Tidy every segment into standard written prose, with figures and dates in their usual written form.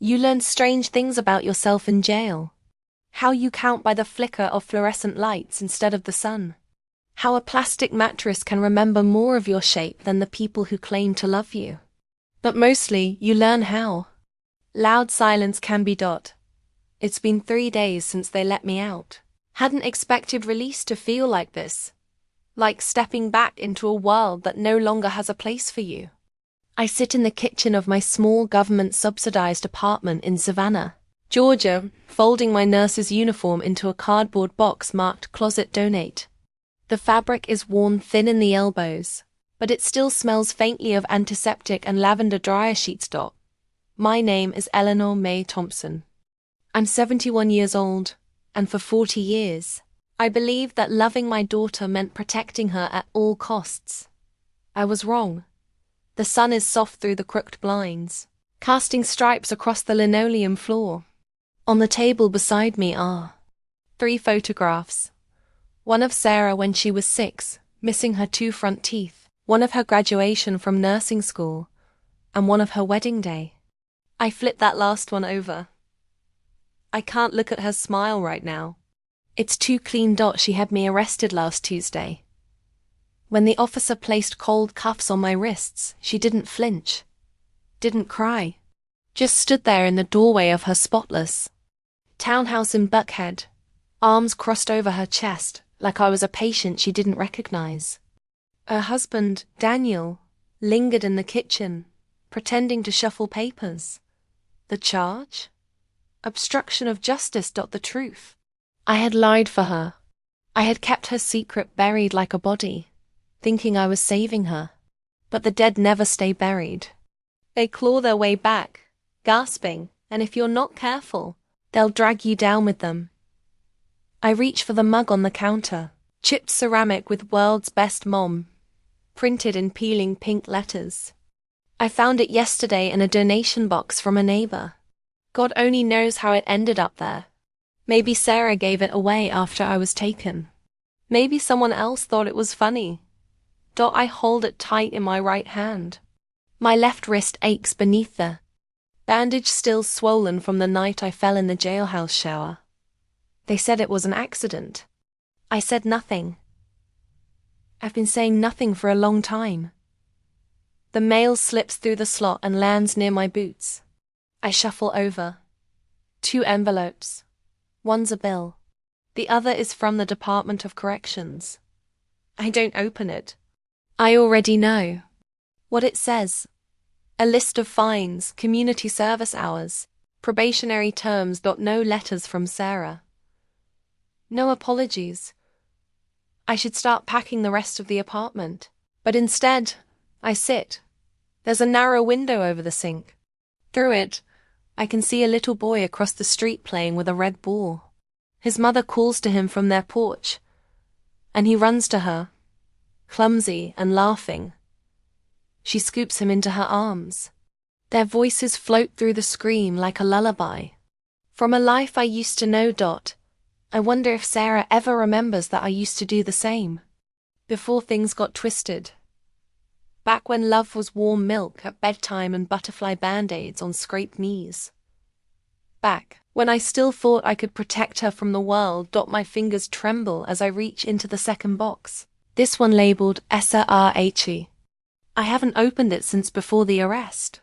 You learn strange things about yourself in jail. How you count by the flicker of fluorescent lights instead of the sun. How a plastic mattress can remember more of your shape than the people who claim to love you. But mostly, you learn how loud silence can be. It's been 3 days since they let me out. Hadn't expected release to feel like this. Like stepping back into a world that no longer has a place for you. I sit in the kitchen of my small government-subsidized apartment in Savannah, Georgia, folding my nurse's uniform into a cardboard box marked Closet Donate. The fabric is worn thin in the elbows, but it still smells faintly of antiseptic and lavender dryer sheets. My name is Eleanor May Thompson. I'm 71 years old, and for 40 years, I believed that loving my daughter meant protecting her at all costs. I was wrong. The sun is soft through the crooked blinds, casting stripes across the linoleum floor. On the table beside me are 3 photographs. One of Sarah when she was 6, missing her 2 front teeth, one of her graduation from nursing school, and one of her wedding day. I flip that last one over. I can't look at her smile right now. It's too clean. She had me arrested last Tuesday. When the officer placed cold cuffs on my wrists, she didn't flinch. Didn't cry. Just stood there in the doorway of her spotless townhouse in Buckhead, arms crossed over her chest, like I was a patient she didn't recognize. Her husband, Daniel, lingered in the kitchen, pretending to shuffle papers. The charge? Obstruction of justice. The truth. I had lied for her. I had kept her secret buried like a body, thinking I was saving her. But the dead never stay buried. They claw their way back, gasping, and if you're not careful, they'll drag you down with them. I reach for the mug on the counter, chipped ceramic with "World's Best Mom," printed in peeling pink letters. I found it yesterday in a donation box from a neighbor. God only knows how it ended up there. Maybe Sarah gave it away after I was taken. Maybe someone else thought it was funny. I hold it tight in my right hand. My left wrist aches beneath the bandage, still swollen from the night I fell in the jailhouse shower. They said it was an accident. I said nothing. I've been saying nothing for a long time. The mail slips through the slot and lands near my boots. I shuffle over. 2 envelopes. One's a bill. The other is from the Department of Corrections. I don't open it. I already know what it says. A list of fines, community service hours, probationary terms. No letters from Sarah. No apologies. I should start packing the rest of the apartment. But instead, I sit. There's a narrow window over the sink. Through it, I can see a little boy across the street playing with a red ball. His mother calls to him from their porch, and he runs to her, clumsy and laughing. She scoops him into her arms. Their voices float through the scream like a lullaby. From a life I used to know. I wonder if Sarah ever remembers that I used to do the same. Before things got twisted. Back when love was warm milk at bedtime and butterfly band-aids on scraped knees. Back when I still thought I could protect her from the world. My fingers tremble as I reach into the second box. This one labeled SRHE. I haven't opened it since before the arrest.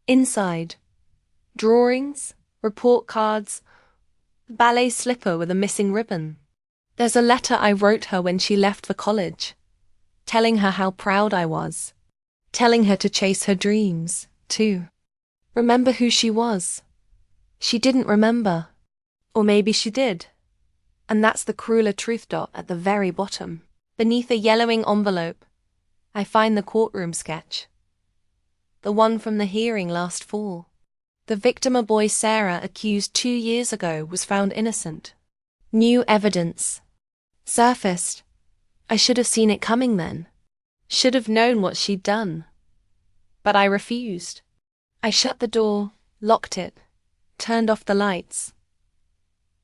Inside, drawings, report cards, ballet slipper with a missing ribbon. There's a letter I wrote her when she left the college, telling her how proud I was, telling her to chase her dreams, too. Remember who she was. She didn't remember. Or maybe she did. And that's the crueler truth. At the very bottom, beneath a yellowing envelope, I find the courtroom sketch. The one from the hearing last fall. The victim, a boy Sarah accused 2 years ago, was found innocent. New evidence surfaced. I should have seen it coming then. Should have known what she'd done. But I refused. I shut the door, locked it, turned off the lights.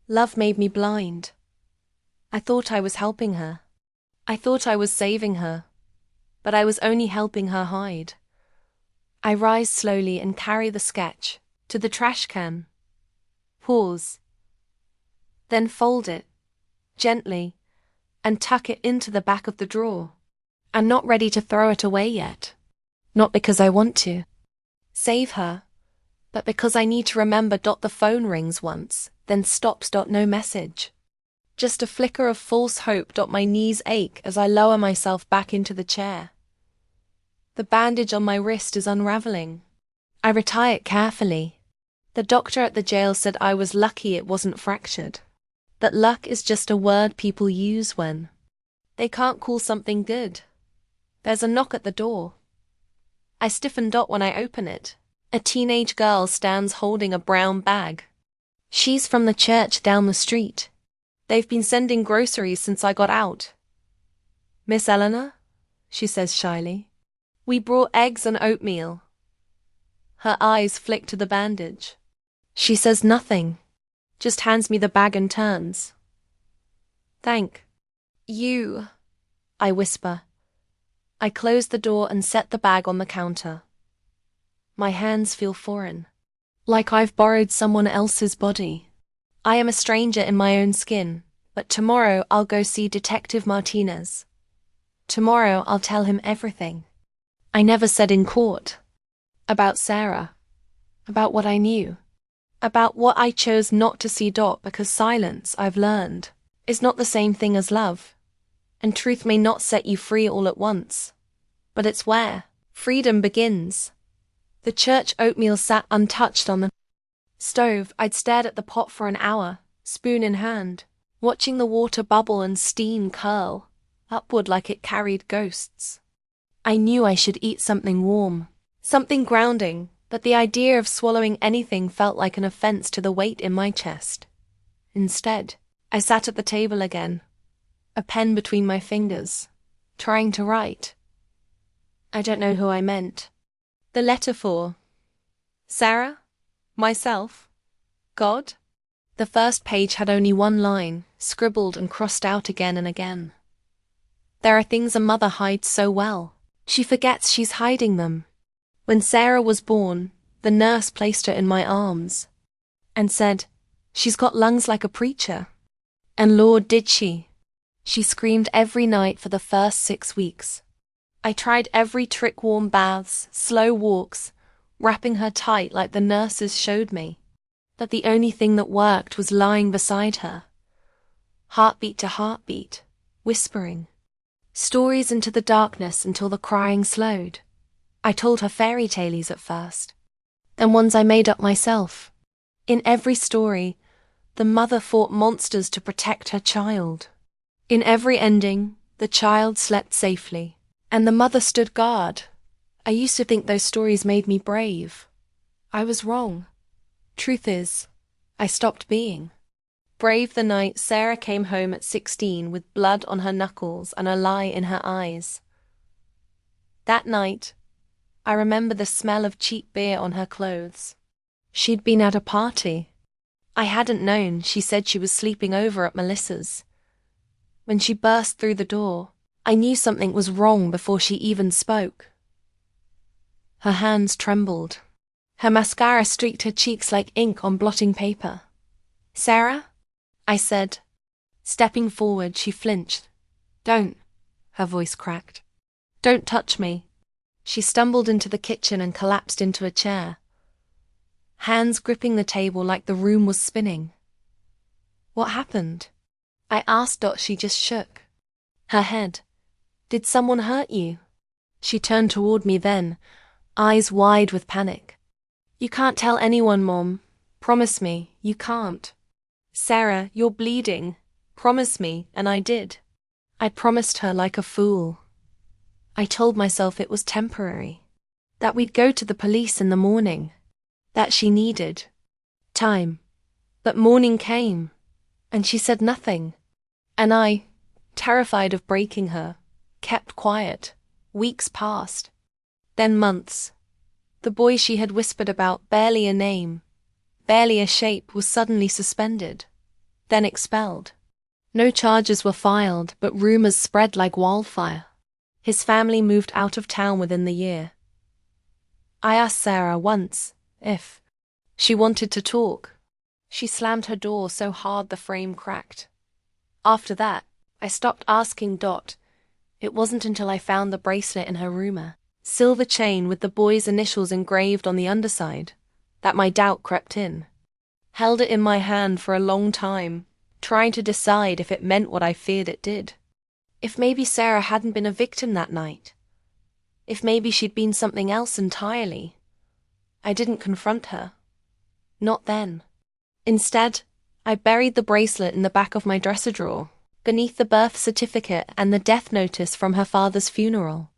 Love made me blind. I thought I was helping her. I thought I was saving her. But I was only helping her hide. I rise slowly and carry the sketch to the trash can. Pause. Then fold it, gently, and tuck it into the back of the drawer. I'm not ready to throw it away yet. Not because I want to save her, but because I need to remember. The phone rings once, then stops. No message. Just a flicker of false hope. My knees ache as I lower myself back into the chair. The bandage on my wrist is unraveling. I retie it carefully. The doctor at the jail said I was lucky it wasn't fractured. That luck is just a word people use when they can't call something good. There's a knock at the door. I stiffen. When I open it, a teenage girl stands holding a brown bag. She's from the church down the street. They've been sending groceries since I got out. Miss Eleanor? She says shyly. We brought eggs and oatmeal. Her eyes flick to the bandage. She says nothing, just hands me the bag and turns. Thank you, I whisper. I close the door and set the bag on the counter. My hands feel foreign, like I've borrowed someone else's body. I am a stranger in my own skin, but tomorrow I'll go see Detective Martinez. Tomorrow I'll tell him everything I never said in court. About Sarah. About what I knew. About what I chose not to see. Because silence, I've learned, is not the same thing as love. And truth may not set you free all at once. But it's where freedom begins. The church oatmeal sat untouched on the stove. I'd stared at the pot for an hour, spoon in hand, watching the water bubble and steam curl upward like it carried ghosts. I knew I should eat something warm, something grounding, but the idea of swallowing anything felt like an offense to the weight in my chest. Instead, I sat at the table again, a pen between my fingers, trying to write. I don't know who I meant. The letter for Sarah? Myself? God? The first page had only one line, scribbled and crossed out again and again. There are things a mother hides so well. She forgets she's hiding them. When Sarah was born, the nurse placed her in my arms and said, "She's got lungs like a preacher." And Lord, did she. She screamed every night for the first 6 weeks. I tried every trick: warm baths, slow walks, wrapping her tight like the nurses showed me. But the only thing that worked was lying beside her, heartbeat to heartbeat, whispering stories into the darkness until the crying slowed. I told her fairy tales at first, then ones I made up myself. In every story, the mother fought monsters to protect her child. In every ending, the child slept safely, and the mother stood guard. I used to think those stories made me brave. I was wrong. Truth is, I stopped being brave the night Sarah came home at 16 with blood on her knuckles and a lie in her eyes. That night, I remember the smell of cheap beer on her clothes. She'd been at a party. I hadn't known. She said she was sleeping over at Melissa's. When she burst through the door, I knew something was wrong before she even spoke. Her hands trembled. Her mascara streaked her cheeks like ink on blotting paper. "Sarah?" I said. Stepping forward, she flinched. "Don't," her voice cracked. "Don't touch me." She stumbled into the kitchen and collapsed into a chair, hands gripping the table like the room was spinning. "What happened?" I asked. She just shook her head. "Did someone hurt you?" She turned toward me then, eyes wide with panic. "You can't tell anyone, Mom. Promise me, you can't." "Sarah, you're bleeding. Promise me," and I did. I promised her like a fool. I told myself it was temporary, that we'd go to the police in the morning, that she needed time. But morning came, and she said nothing. And I, terrified of breaking her, kept quiet. Weeks passed. Then months. The boy she had whispered about, barely a name, barely a shape, was suddenly suspended, then expelled. No charges were filed, but rumors spread like wildfire. His family moved out of town within the year. I asked Sarah once if She wanted to talk. She slammed her door so hard the frame cracked. After that, I stopped asking Dot. It wasn't until I found the bracelet in her room, silver chain with the boy's initials engraved on the underside, that my doubt crept in. Held it in my hand for a long time, trying to decide if it meant what I feared it did. If maybe Sarah hadn't been a victim that night. If maybe she'd been something else entirely. I didn't confront her. Not then. Instead, I buried the bracelet in the back of my dresser drawer, beneath the birth certificate and the death notice from her father's funeral.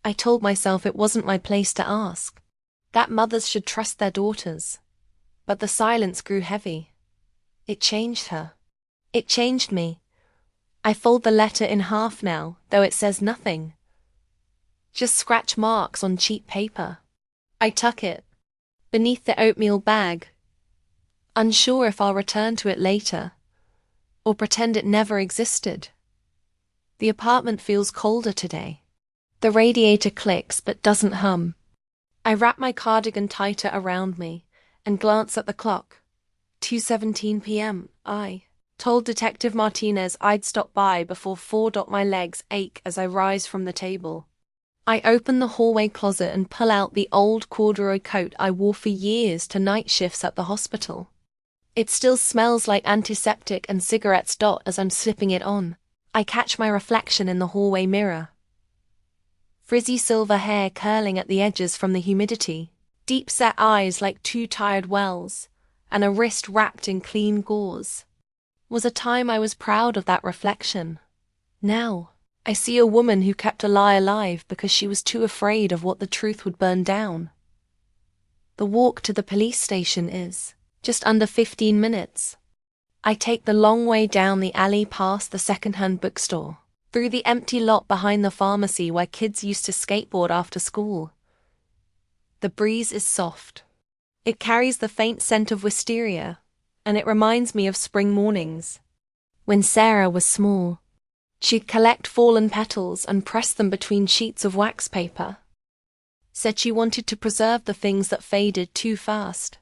I told myself it wasn't my place to ask, that mothers should trust their daughters. But the silence grew heavy. It changed her. It changed me. I fold the letter in half now, though it says nothing. Just scratch marks on cheap paper. I tuck it beneath the oatmeal bag, unsure if I'll return to it later, or pretend it never existed. The apartment feels colder today. The radiator clicks but doesn't hum. I wrap my cardigan tighter around me and glance at the clock. 2:17 p.m. I told Detective Martinez I'd stop by before 4. My legs ache as I rise from the table. I open the hallway closet and pull out the old corduroy coat I wore for years to night shifts at the hospital. It still smells like antiseptic and cigarettes. As I'm slipping it on, I catch my reflection in the hallway mirror. Frizzy silver hair curling at the edges from the humidity, deep-set eyes like two tired wells, and a wrist wrapped in clean gauze. Was a time I was proud of that reflection. Now, I see a woman who kept a lie alive because she was too afraid of what the truth would burn down. The walk to the police station is just under 15 minutes. I take the long way down the alley past the second-hand bookstore, through the empty lot behind the pharmacy where kids used to skateboard after school. The breeze is soft. It carries the faint scent of wisteria, and it reminds me of spring mornings. When Sarah was small, she'd collect fallen petals and press them between sheets of wax paper. Said she wanted to preserve the things that faded too fast.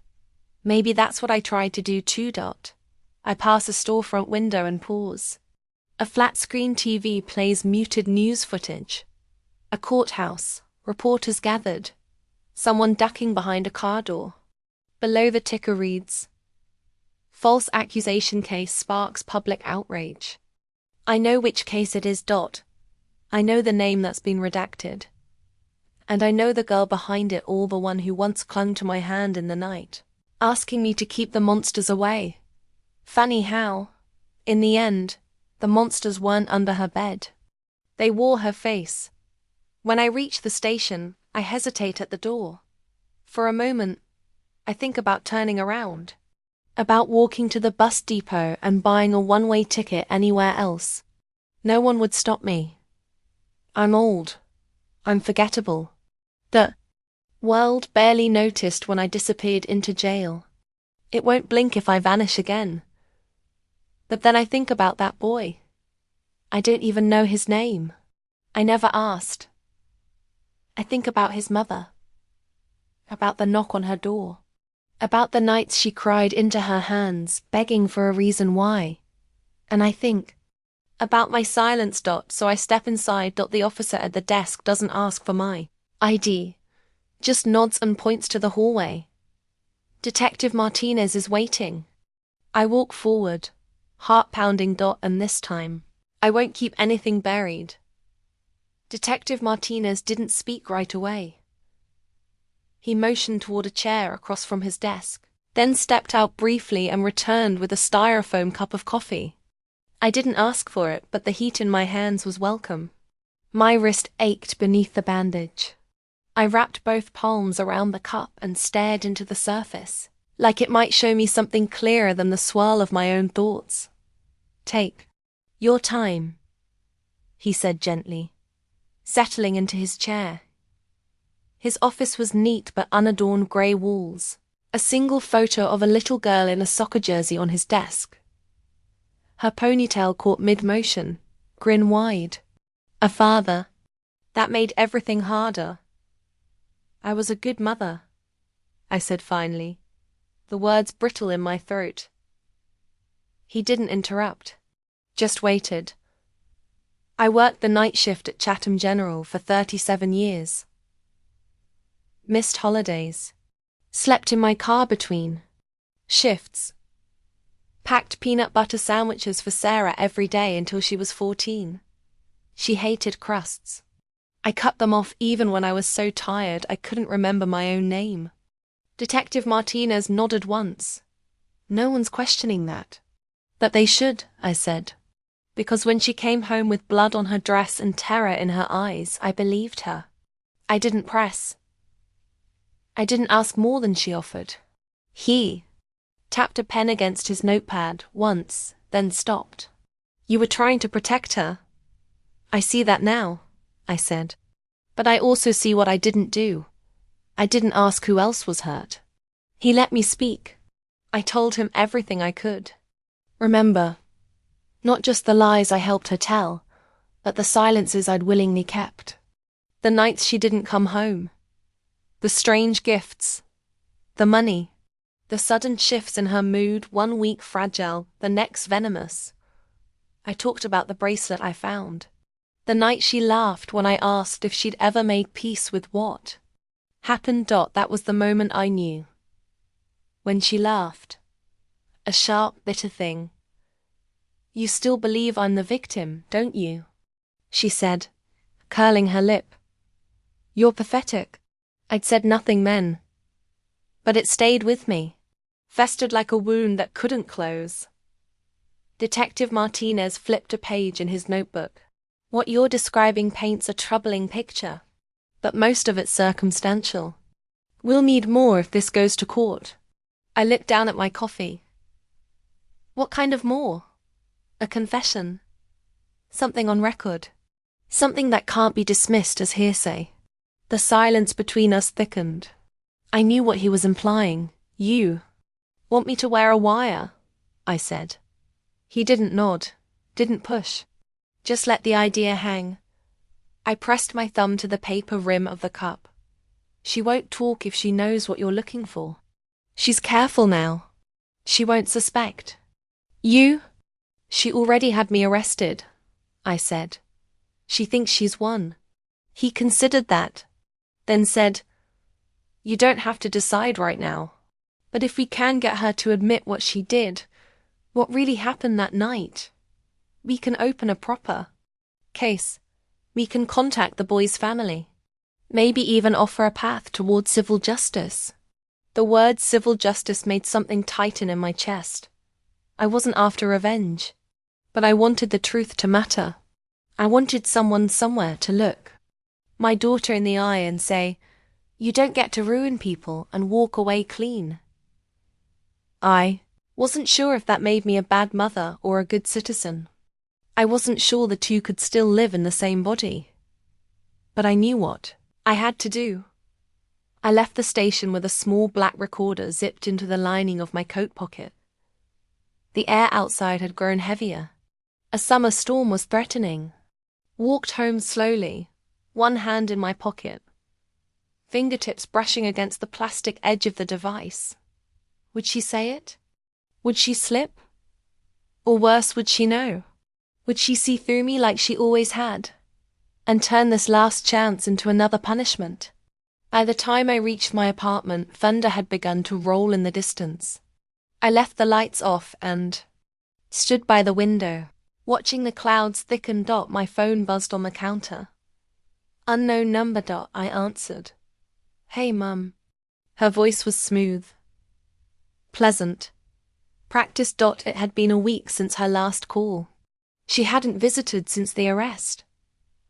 Maybe that's what I tried to do too. I pass a storefront window and pause. A flat-screen TV plays muted news footage. A courthouse, reporters gathered, someone ducking behind a car door. Below the ticker reads, "False accusation case sparks public outrage." I know which case it is. I know the name that's been redacted. And I know the girl behind it all, the one who once clung to my hand in the night, asking me to keep the monsters away. Funny how, in the end, the monsters weren't under her bed. They wore her face. When I reach the station, I hesitate at the door. For a moment, I think about turning around, about walking to the bus depot and buying a one-way ticket anywhere else. No one would stop me. I'm old. I'm forgettable. The world barely noticed when I disappeared into jail. It won't blink if I vanish again. But then I think about that boy. I don't even know his name. I never asked. I think about his mother. About the knock on her door. About the nights she cried into her hands, begging for a reason why. And I think about my silence. So I step inside. The officer at the desk doesn't ask for my ID, just nods and points to the hallway. Detective Martinez is waiting. I walk forward, heart pounding. And this time, I won't keep anything buried. Detective Martinez didn't speak right away. He motioned toward a chair across from his desk, then stepped out briefly and returned with a styrofoam cup of coffee. I didn't ask for it, but the heat in my hands was welcome. My wrist ached beneath the bandage. I wrapped both palms around the cup and stared into the surface, like it might show me something clearer than the swirl of my own thoughts. "Take your time," he said gently, settling into his chair. His office was neat but unadorned grey walls, a single photo of a little girl in a soccer jersey on his desk. Her ponytail caught mid-motion, grin wide. A father. That made everything harder. "I was a good mother," I said finally. the words brittle in my throat. He didn't interrupt, just waited. I worked the night shift at Chatham General for 37 years. Missed holidays. Slept in my car between shifts. Packed peanut butter sandwiches for Sarah every day until she was 14. She hated crusts. I cut them off even when I was so tired I couldn't remember my own name. Detective Martinez nodded once. No one's questioning that. That they should, I said. Because when she came home with blood on her dress and terror in her eyes, I believed her. I didn't press. I didn't ask more than she offered. He tapped a pen against his notepad once, then stopped. You were trying to protect her. I see that now, I said. But I also see what I didn't do. I didn't ask who else was hurt. He let me speak. I told him everything I could. Remember, not just the lies I helped her tell, but the silences I'd willingly kept. The nights she didn't come home. The strange gifts. The money. The sudden shifts in her mood, 1 week fragile, the next venomous. I talked about the bracelet I found. The night she laughed when I asked if she'd ever made peace with what happened. That was the moment I knew. When she laughed. A sharp, bitter thing. You still believe I'm the victim, don't you? She said, curling her lip. You're pathetic. I'd said nothing then. But it stayed with me. Festered like a wound that couldn't close. Detective Martinez flipped a page in his notebook. What you're describing paints a troubling picture, but most of it's circumstantial. We'll need more if this goes to court. I looked down at my coffee. What kind of more? A confession? Something on record? Something that can't be dismissed as hearsay? The silence between us thickened. I knew what he was implying. You want me to wear a wire? I said. He didn't nod, didn't push. Just let the idea hang. I pressed my thumb to the paper rim of the cup. She won't talk if she knows what you're looking for. She's careful now. She won't suspect. You? She already had me arrested, I said. She thinks she's won. He considered that, then said, You don't have to decide right now. But if we can get her to admit what she did, what really happened that night, we can open a proper case. We can contact the boy's family. Maybe even offer a path towards civil justice. The word civil justice made something tighten in my chest. I wasn't after revenge, but I wanted the truth to matter. I wanted someone somewhere to look my daughter in the eye and say, You don't get to ruin people and walk away clean. I wasn't sure if that made me a bad mother or a good citizen. I wasn't sure the two could still live in the same body. But I knew what I had to do. I left the station with a small black recorder zipped into the lining of my coat pocket. The air outside had grown heavier. A summer storm was threatening. Walked home slowly, one hand in my pocket, fingertips brushing against the plastic edge of the device. Would she say it? Would she slip? Or worse, would she know? Would she see through me like she always had, and turn this last chance into another punishment? By the time I reached my apartment, thunder had begun to roll in the distance. I left the lights off and stood by the window, watching the clouds thicken. My phone buzzed on the counter. Unknown number. I answered. Hey, Mum. Her voice was smooth, pleasant. Practice. It had been a week since her last call. She hadn't visited since the arrest.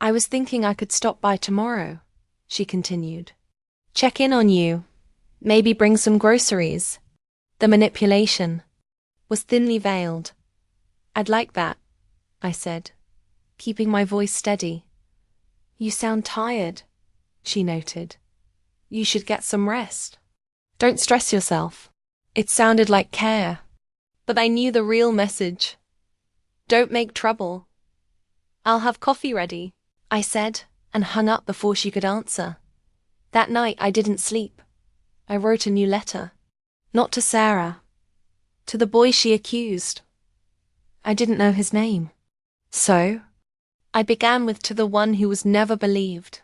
I was thinking I could stop by tomorrow, she continued. Check in on you. Maybe bring some groceries. The manipulation was thinly veiled. I'd like that, I said, keeping my voice steady. You sound tired, she noted. You should get some rest. Don't stress yourself. It sounded like care, but I knew the real message. Don't make trouble. I'll have coffee ready, I said, and hung up before she could answer. That night I didn't sleep. I wrote a new letter. Not to Sarah. To the boy she accused. I didn't know his name. So, I began with to the one who was never believed.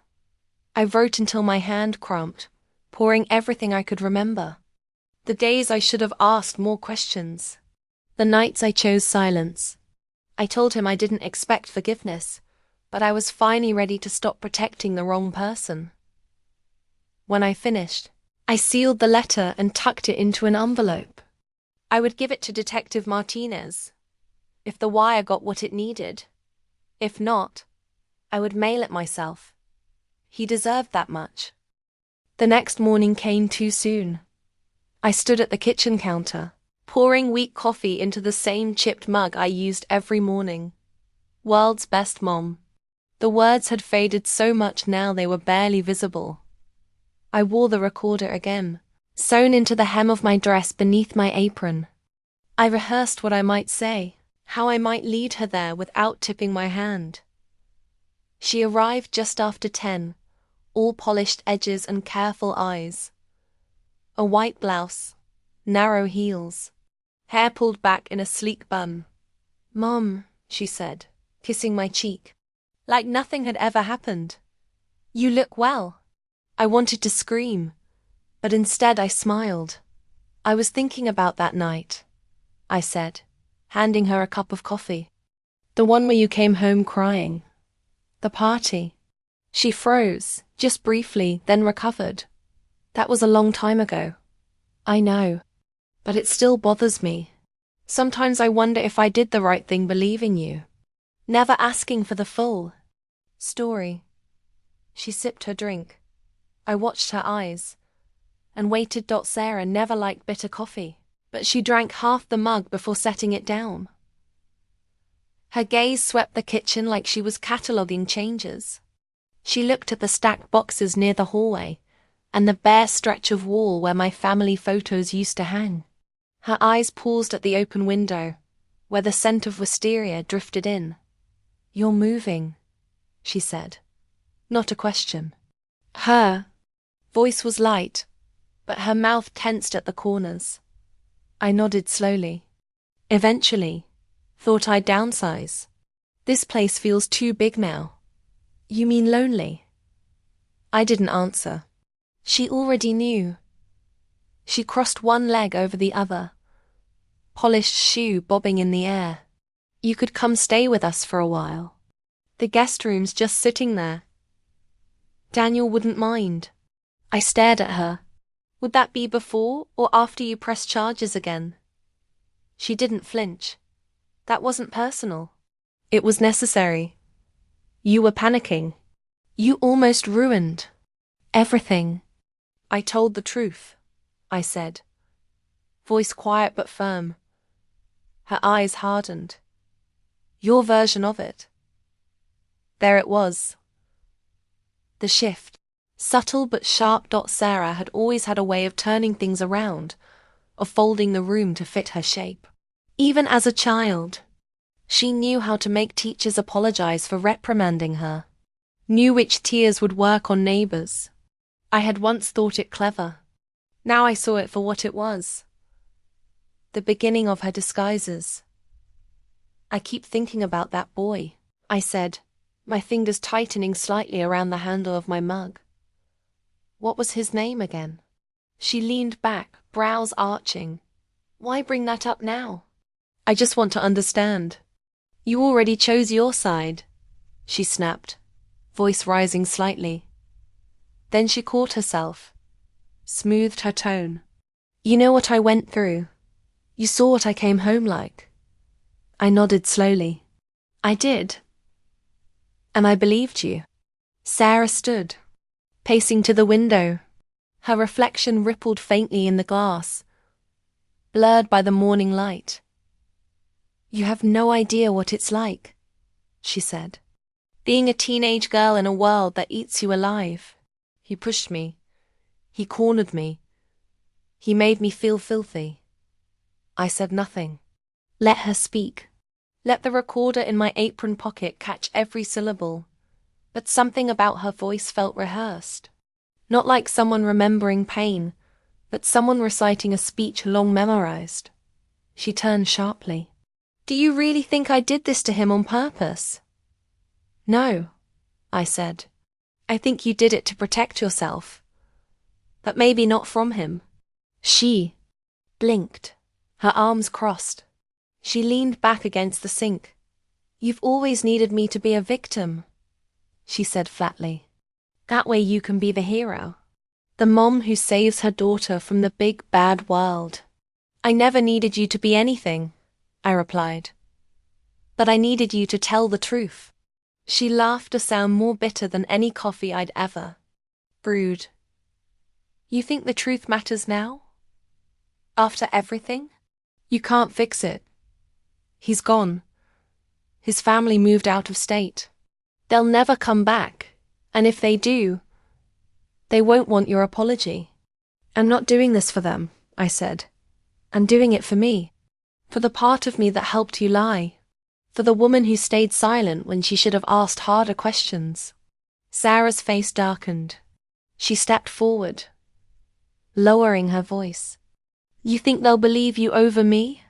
I wrote until my hand cramped, pouring everything I could remember. The days I should have asked more questions. The nights I chose silence. I told him I didn't expect forgiveness, but I was finally ready to stop protecting the wrong person. When I finished, I sealed the letter and tucked it into an envelope. I would give it to Detective Martinez, if the wire got what it needed. If not, I would mail it myself. He deserved that much. The next morning came too soon. I stood at the kitchen counter, pouring weak coffee into the same chipped mug I used every morning. World's best mom. The words had faded so much now they were barely visible. I wore the recorder again, sewn into the hem of my dress beneath my apron. I rehearsed what I might say, how I might lead her there without tipping my hand. She arrived just after 10, all polished edges and careful eyes. A white blouse, narrow heels, hair pulled back in a sleek bun. "Mom," she said, kissing my cheek, like nothing had ever happened. "You look well." I wanted to scream, but instead I smiled. "I was thinking about that night," I said, handing her a cup of coffee. "The one where you came home crying. The party." She froze, just briefly, then recovered. "That was a long time ago." "I know, but it still bothers me. Sometimes I wonder if I did the right thing believing you, never asking for the full story." She sipped her drink. I watched her eyes, and waited. Sarah never liked bitter coffee, but she drank half the mug before setting it down. Her gaze swept the kitchen like she was cataloguing changes. She looked at the stacked boxes near the hallway, and the bare stretch of wall where my family photos used to hang. Her eyes paused at the open window, where the scent of wisteria drifted in. "You're moving," she said. Not a question. Her voice was light, but her mouth tensed at the corners. I nodded slowly. "Eventually. Thought I'd downsize. This place feels too big now." "You mean lonely?" I didn't answer. She already knew. She crossed one leg over the other, polished shoe bobbing in the air. "You could come stay with us for a while. The guest room's just sitting there. Daniel wouldn't mind." I stared at her. "Would that be before or after you press charges again?" She didn't flinch. "That wasn't personal. It was necessary. You were panicking. You almost ruined everything." "I told the truth," I said, voice quiet but firm. Her eyes hardened. "Your version of it." There it was. The shift. Subtle but sharp. Sarah had always had a way of turning things around, of folding the room to fit her shape. Even as a child, she knew how to make teachers apologize for reprimanding her, knew which tears would work on neighbors. I had once thought it clever. Now I saw it for what it was. The beginning of her disguises. "I keep thinking about that boy," I said, my fingers tightening slightly around the handle of my mug. "What was his name again?" She leaned back, brows arching. "Why bring that up now?" "I just want to understand." "You already chose your side," she snapped, voice rising slightly. Then she caught herself, smoothed her tone. "You know what I went through. You saw what I came home like." I nodded slowly. "I did. And I believed you." Sarah stood, pacing to the window. Her reflection rippled faintly in the glass, blurred by the morning light. "You have no idea what it's like," she said. "Being a teenage girl in a world that eats you alive." He pushed me. He cornered me. He made me feel filthy. I said nothing. Let her speak. Let the recorder in my apron pocket catch every syllable. But something about her voice felt rehearsed. Not like someone remembering pain, but someone reciting a speech long memorized. She turned sharply. Do you really think I did this to him on purpose? No, I said. I think you did it to protect yourself. But maybe not from him. She blinked, her arms crossed. She leaned back against the sink. You've always needed me to be a victim, she said flatly. That way you can be the hero. The mom who saves her daughter from the big bad world. I never needed you to be anything, I replied. But I needed you to tell the truth. She laughed, a sound more bitter than any coffee I'd ever brewed. You think the truth matters now? After everything? You can't fix it. He's gone. His family moved out of state. They'll never come back, and if they do, they won't want your apology. I'm not doing this for them, I said. I'm doing it for me. For the part of me that helped you lie. For the woman who stayed silent when she should have asked harder questions. Sarah's face darkened. She stepped forward, lowering her voice. You think they'll believe you over me?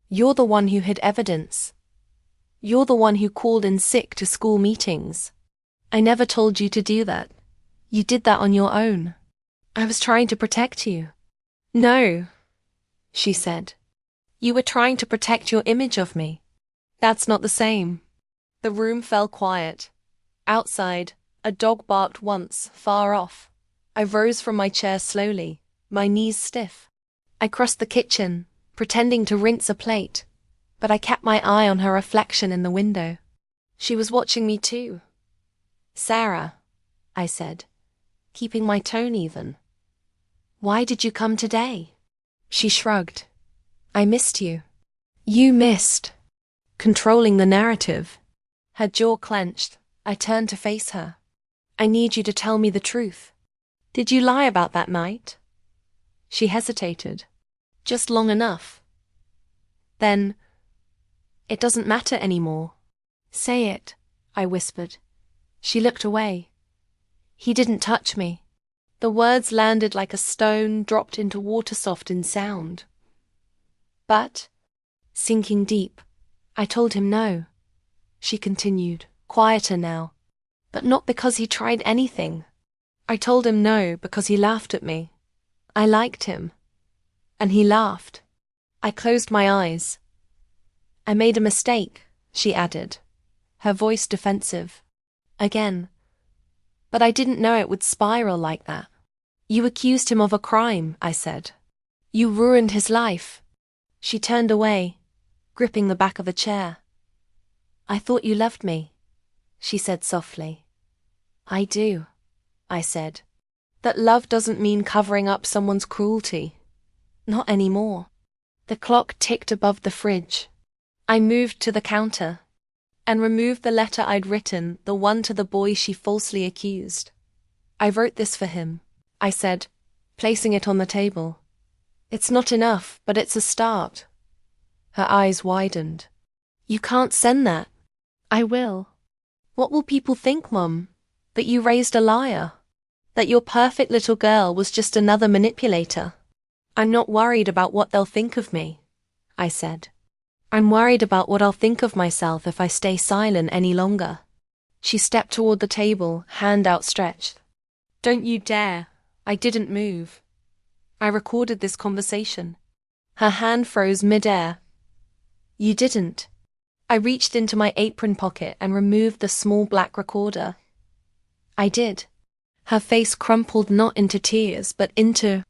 You're the one who hid evidence. You're the one who called in sick to school meetings. I never told you to do that. You did that on your own. I was trying to protect you. No, she said. You were trying to protect your image of me. That's not the same. The room fell quiet. Outside, a dog barked once, far off. I rose from my chair slowly, my knees stiff. I crossed the kitchen, pretending to rinse a plate, but I kept my eye on her reflection in the window. She was watching me too. Sarah, I said, keeping my tone even. Why did you come today? She shrugged. I missed you. You missed. Controlling the narrative. Her jaw clenched. I turned to face her. I need you to tell me the truth. Did you lie about that night? She hesitated. Just long enough. Then, it doesn't matter anymore. Say it, I whispered. She looked away. He didn't touch me. The words landed like a stone dropped into water, soft in sound. But, sinking deep, I told him no. She continued, quieter now. But not because he tried anything. I told him no because he laughed at me. I liked him. And he laughed. I closed my eyes. I made a mistake, she added, her voice defensive. Again. But I didn't know it would spiral like that. You accused him of a crime, I said. You ruined his life. She turned away, gripping the back of a chair. I thought you loved me, she said softly. I do, I said. That love doesn't mean covering up someone's cruelty. Not anymore. The clock ticked above the fridge. I moved to the counter and removed the letter I'd written, the one to the boy she falsely accused. I wrote this for him, I said, placing it on the table. It's not enough, but it's a start. Her eyes widened. You can't send that. I will. What will people think, Mum? That you raised a liar? That your perfect little girl was just another manipulator? I'm not worried about what they'll think of me, I said. I'm worried about what I'll think of myself if I stay silent any longer. She stepped toward the table, hand outstretched. Don't you dare. I didn't move. I recorded this conversation. Her hand froze midair. You didn't. I reached into my apron pocket and removed the small black recorder. I did. Her face crumpled not into tears, but into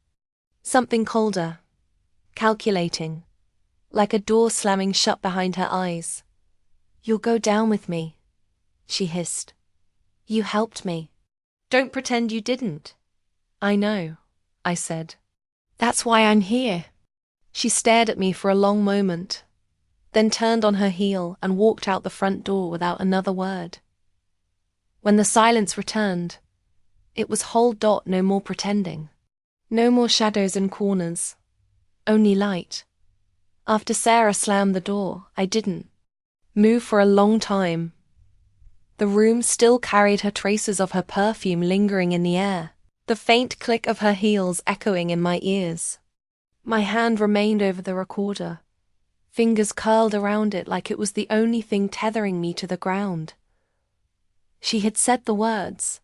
something colder, calculating, like a door slamming shut behind her eyes. You'll go down with me, she hissed. You helped me. Don't pretend you didn't. I know, I said. That's why I'm here. She stared at me for a long moment, then turned on her heel and walked out the front door without another word. When the silence returned, it was whole dot, no more pretending. No more shadows in corners. Only light. After Sarah slammed the door, I didn't move for a long time. The room still carried her traces of her perfume lingering in the air. the faint click of her heels echoing in my ears. My hand remained over the recorder, fingers curled around it like it was the only thing tethering me to the ground. She had said the words.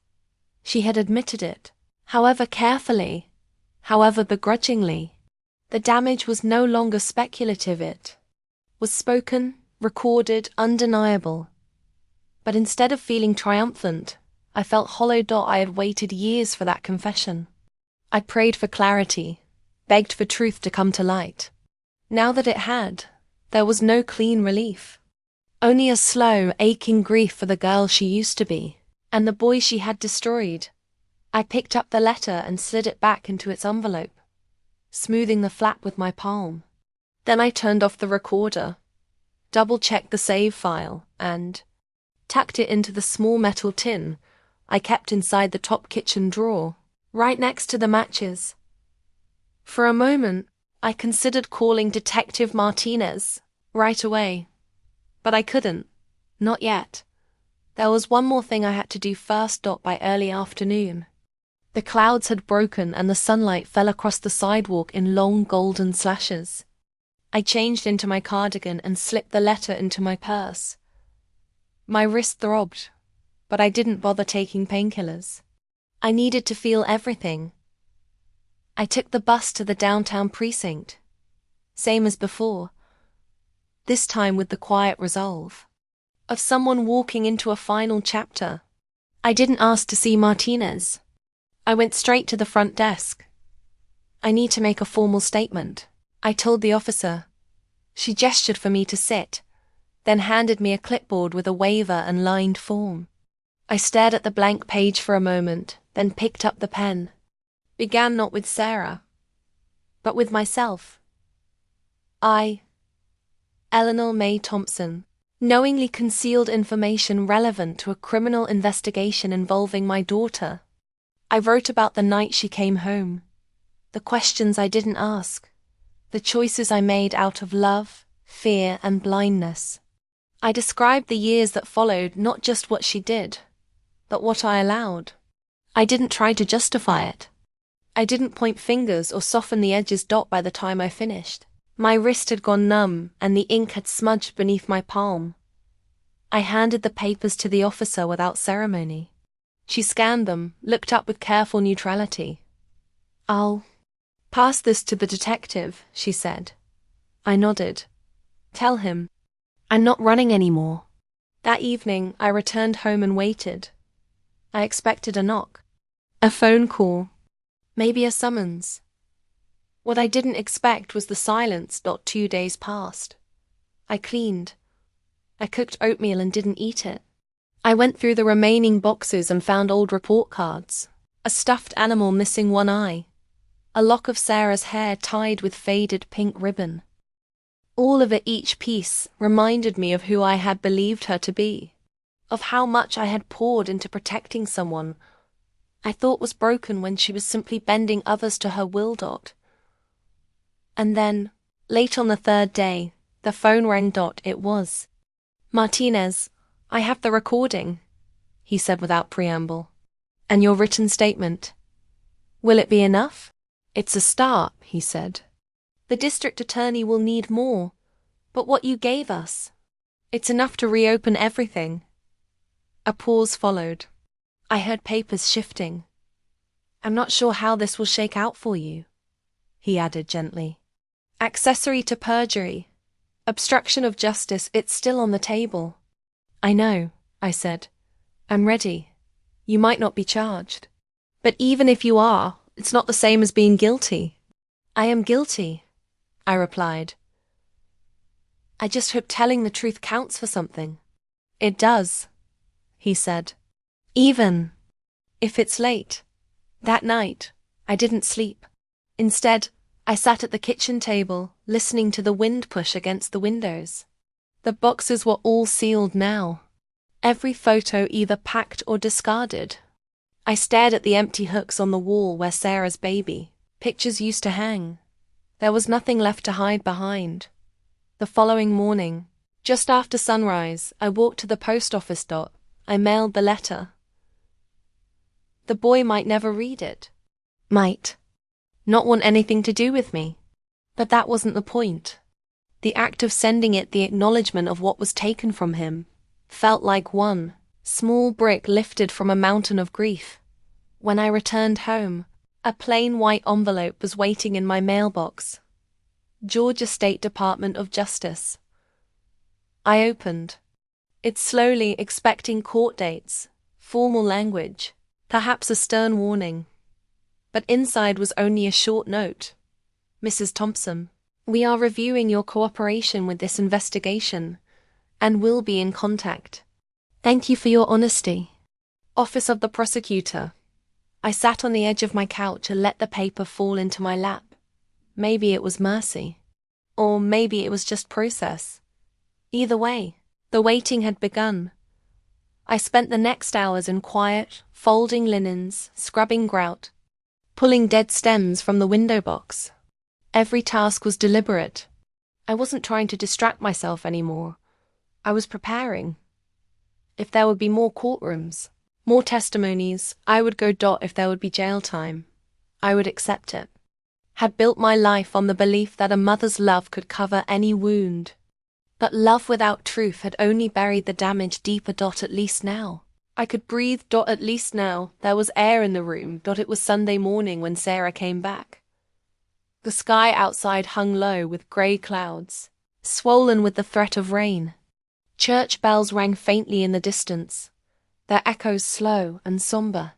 She had admitted it, however carefully, however begrudgingly. The damage was no longer speculative, it was spoken, recorded, undeniable. But instead of feeling triumphant, I felt hollow. I had waited years for that confession. I prayed for clarity, begged for truth to come to light. Now that it had, there was no clean relief. Only a slow, aching grief for the girl she used to be, and the boy she had destroyed. I picked up the letter and slid it back into its envelope, smoothing the flap with my palm. Then I turned off the recorder, double-checked the save file, and tucked it into the small metal tin I kept inside the top kitchen drawer, right next to the matches. For a moment, I considered calling Detective Martinez right away. But I couldn't. Not yet. There was one more thing I had to do first. By early afternoon, the clouds had broken and the sunlight fell across the sidewalk in long golden slashes. I changed into my cardigan and slipped the letter into my purse. My wrist throbbed, but I didn't bother taking painkillers. I needed to feel everything. I took the bus to the downtown precinct, same as before, this time with the quiet resolve of someone walking into a final chapter. I didn't ask to see Martinez. I went straight to the front desk. I need to make a formal statement, I told the officer. She gestured for me to sit, then handed me a clipboard with a waiver and lined form. I stared at the blank page for a moment, then picked up the pen. Began not with Sarah, but with myself. I, Eleanor May Thompson, knowingly concealed information relevant to a criminal investigation involving my daughter. I wrote about the night she came home, the questions I didn't ask, the choices I made out of love, fear, and blindness. I described the years that followed, not just what she did, but what I allowed. I didn't try to justify it. I didn't point fingers or soften the edges. By the time I finished, my wrist had gone numb and the ink had smudged beneath my palm. I handed the papers to the officer without ceremony. She scanned them, looked up with careful neutrality. "I'll pass this to the detective," she said. I nodded. "Tell him I'm not running anymore." That evening, I returned home and waited. I expected a knock, a phone call, maybe a summons. What I didn't expect was the silence. 2 days passed. I cleaned. I cooked oatmeal and didn't eat it. I went through the remaining boxes and found old report cards, a stuffed animal missing one eye, a lock of Sarah's hair tied with faded pink ribbon. All of it, each piece, reminded me of who I had believed her to be, of how much I had poured into protecting someone I thought was broken when she was simply bending others to her will. And then, late on the third day, the phone rang. It was Martinez. "I have the recording," he said without preamble. "And your written statement. Will it be enough?" "It's a start," he said. "The district attorney will need more, but what you gave us, it's enough to reopen everything." A pause followed. I heard papers shifting. "I'm not sure how this will shake out for you," he added gently. "Accessory to perjury, obstruction of justice, it's still on the table." "I know," I said. "I'm ready. You might not be charged. But even if you are, it's not the same as being guilty." "I am guilty," I replied. "I just hope telling the truth counts for something." "It does," he said. "Even if it's late." That night, I didn't sleep. Instead, I sat at the kitchen table, listening to the wind push against the windows. The boxes were all sealed now, every photo either packed or discarded. I stared at the empty hooks on the wall where Sarah's baby pictures used to hang. There was nothing left to hide behind. The following morning, just after sunrise, I walked to the post office. I mailed the letter. The boy might never read it. Might not want anything to do with me. But that wasn't the point. The act of sending it, the acknowledgement of what was taken from him, felt like one small brick lifted from a mountain of grief. When I returned home, a plain white envelope was waiting in my mailbox. Georgia State Department of Justice. I opened it slowly, expecting court dates, formal language, perhaps a stern warning. But inside was only a short note. Mrs. Thompson, we are reviewing your cooperation with this investigation and will be in contact. Thank you for your honesty. Office of the Prosecutor. I sat on the edge of my couch and let the paper fall into my lap. Maybe it was mercy. Or maybe it was just process. Either way, the waiting had begun. I spent the next hours in quiet, folding linens, scrubbing grout, pulling dead stems from the window box. Every task was deliberate. I wasn't trying to distract myself anymore. I was preparing. If there would be more courtrooms, more testimonies, I would go. If there would be jail time, I would accept it. Had built my life on the belief that a mother's love could cover any wound. But love without truth had only buried the damage deeper. At least now I could breathe. At least now there was air in the room. It was Sunday morning when Sarah came back. The sky outside hung low with grey clouds, swollen with the threat of rain. Church bells rang faintly in the distance, their echoes slow and somber.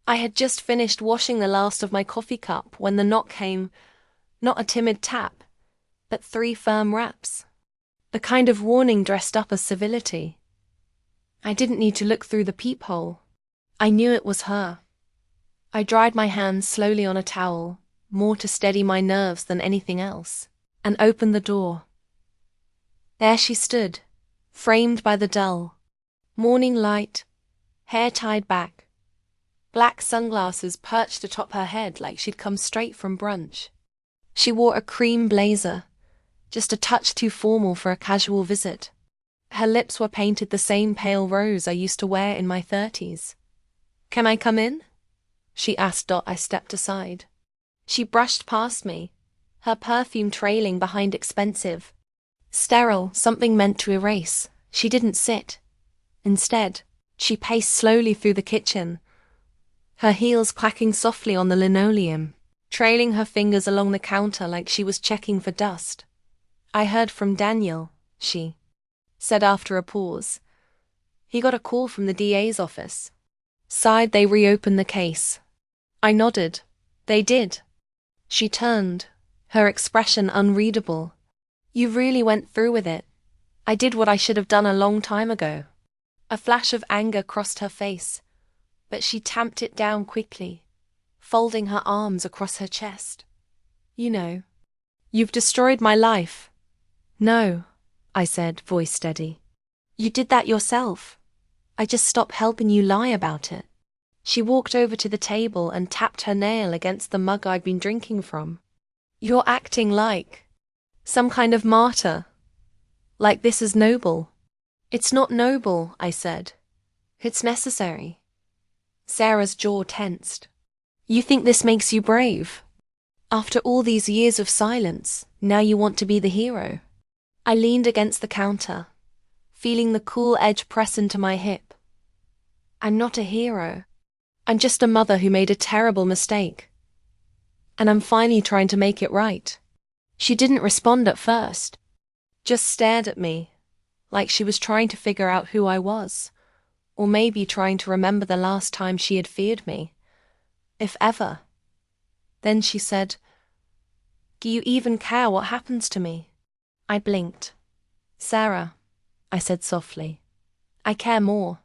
I had just finished washing the last of my coffee cup when the knock came, not a timid tap, but 3 firm raps. The kind of warning dressed up as civility. I didn't need to look through the peephole. I knew it was her. I dried my hands slowly on a towel, more to steady my nerves than anything else, and opened the door. There she stood, framed by the dull morning light, hair tied back, black sunglasses perched atop her head like she'd come straight from brunch. She wore a cream blazer, just a touch too formal for a casual visit. Her lips were painted the same pale rose I used to wear in my 30s. "Can I come in?" she asked. I stepped aside. She brushed past me, her perfume trailing behind expensive, sterile, something meant to erase. She didn't sit. Instead, she paced slowly through the kitchen, her heels clacking softly on the linoleum, trailing her fingers along the counter like she was checking for dust. "I heard from Daniel," she said after a pause. "He got a call from the DA's office. Said they reopened the case." I nodded. "They did." She turned, her expression unreadable. "You really went through with it. I did what I should have done a long time ago." A flash of anger crossed her face, but she tamped it down quickly, folding her arms across her chest. "You know, you've destroyed my life." "No," I said, voice steady. "You did that yourself. I just stopped helping you lie about it." She walked over to the table and tapped her nail against the mug I'd been drinking from. "You're acting like some kind of martyr. Like this is noble." "It's not noble," I said. "It's necessary." Sarah's jaw tensed. "You think this makes you brave? After all these years of silence, now you want to be the hero?" I leaned against the counter, feeling the cool edge press into my hip. "I'm not a hero. I'm just a mother who made a terrible mistake. And I'm finally trying to make it right." She didn't respond at first, just stared at me, like she was trying to figure out who I was, or maybe trying to remember the last time she had feared me, if ever. Then she said, "Do you even care what happens to me?" I blinked. "Sarah," I said softly, "I care more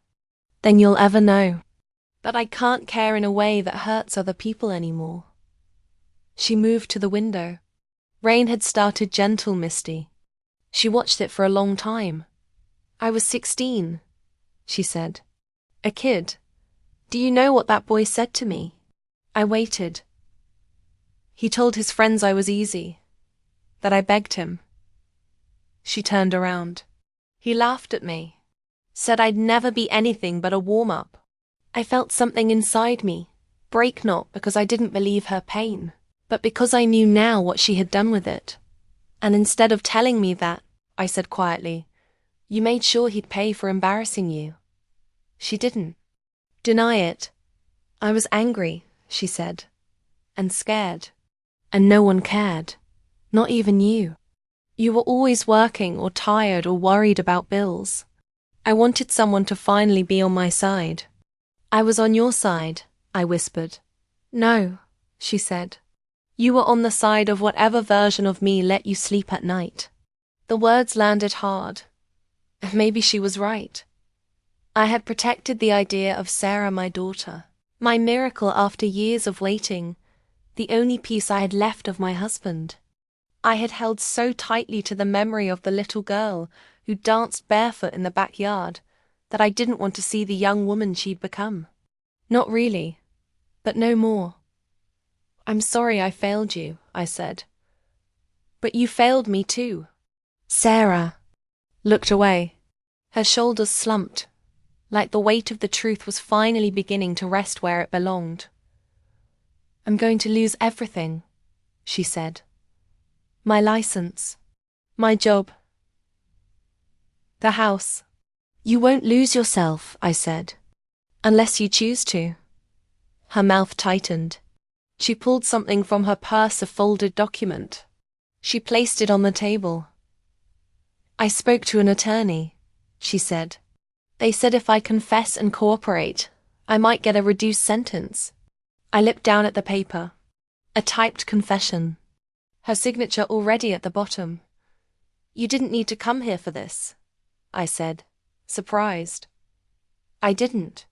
than you'll ever know. But I can't care in a way that hurts other people anymore." She moved to the window. Rain had started gentle, misty. She watched it for a long time. "I was 16, she said. "A kid. Do you know what that boy said to me?" I waited. "He told his friends I was easy, that I begged him." She turned around. "He laughed at me, said I'd never be anything but a warm-up. I felt something inside me break, not because I didn't believe her pain, but because I knew now what she had done with it. And instead of telling me that, I said quietly, "You made sure he'd pay for embarrassing you." She didn't deny it. "I was angry," she said, "and scared. And no one cared. Not even you. You were always working or tired or worried about bills. I wanted someone to finally be on my side." "I was on your side," I whispered. "No," she said. "You were on the side of whatever version of me let you sleep at night." The words landed hard. Maybe she was right. I had protected the idea of Sarah, my daughter, my miracle after years of waiting, the only piece I had left of my husband. I had held so tightly to the memory of the little girl who danced barefoot in the backyard that I didn't want to see the young woman she'd become. Not really, but no more. "I'm sorry I failed you," I said. "But you failed me too." Sarah looked away. Her shoulders slumped, like the weight of the truth was finally beginning to rest where it belonged. "I'm going to lose everything," she said. "My license, my job, the house." "You won't lose yourself," I said, "unless you choose to." Her mouth tightened. She pulled something from her purse, a folded document. She placed it on the table. "I spoke to an attorney," she said. "They said if I confess and cooperate, I might get a reduced sentence." I looked down at the paper. A typed confession. Her signature already at the bottom. "You didn't need to come here for this," I said, surprised. "I didn't."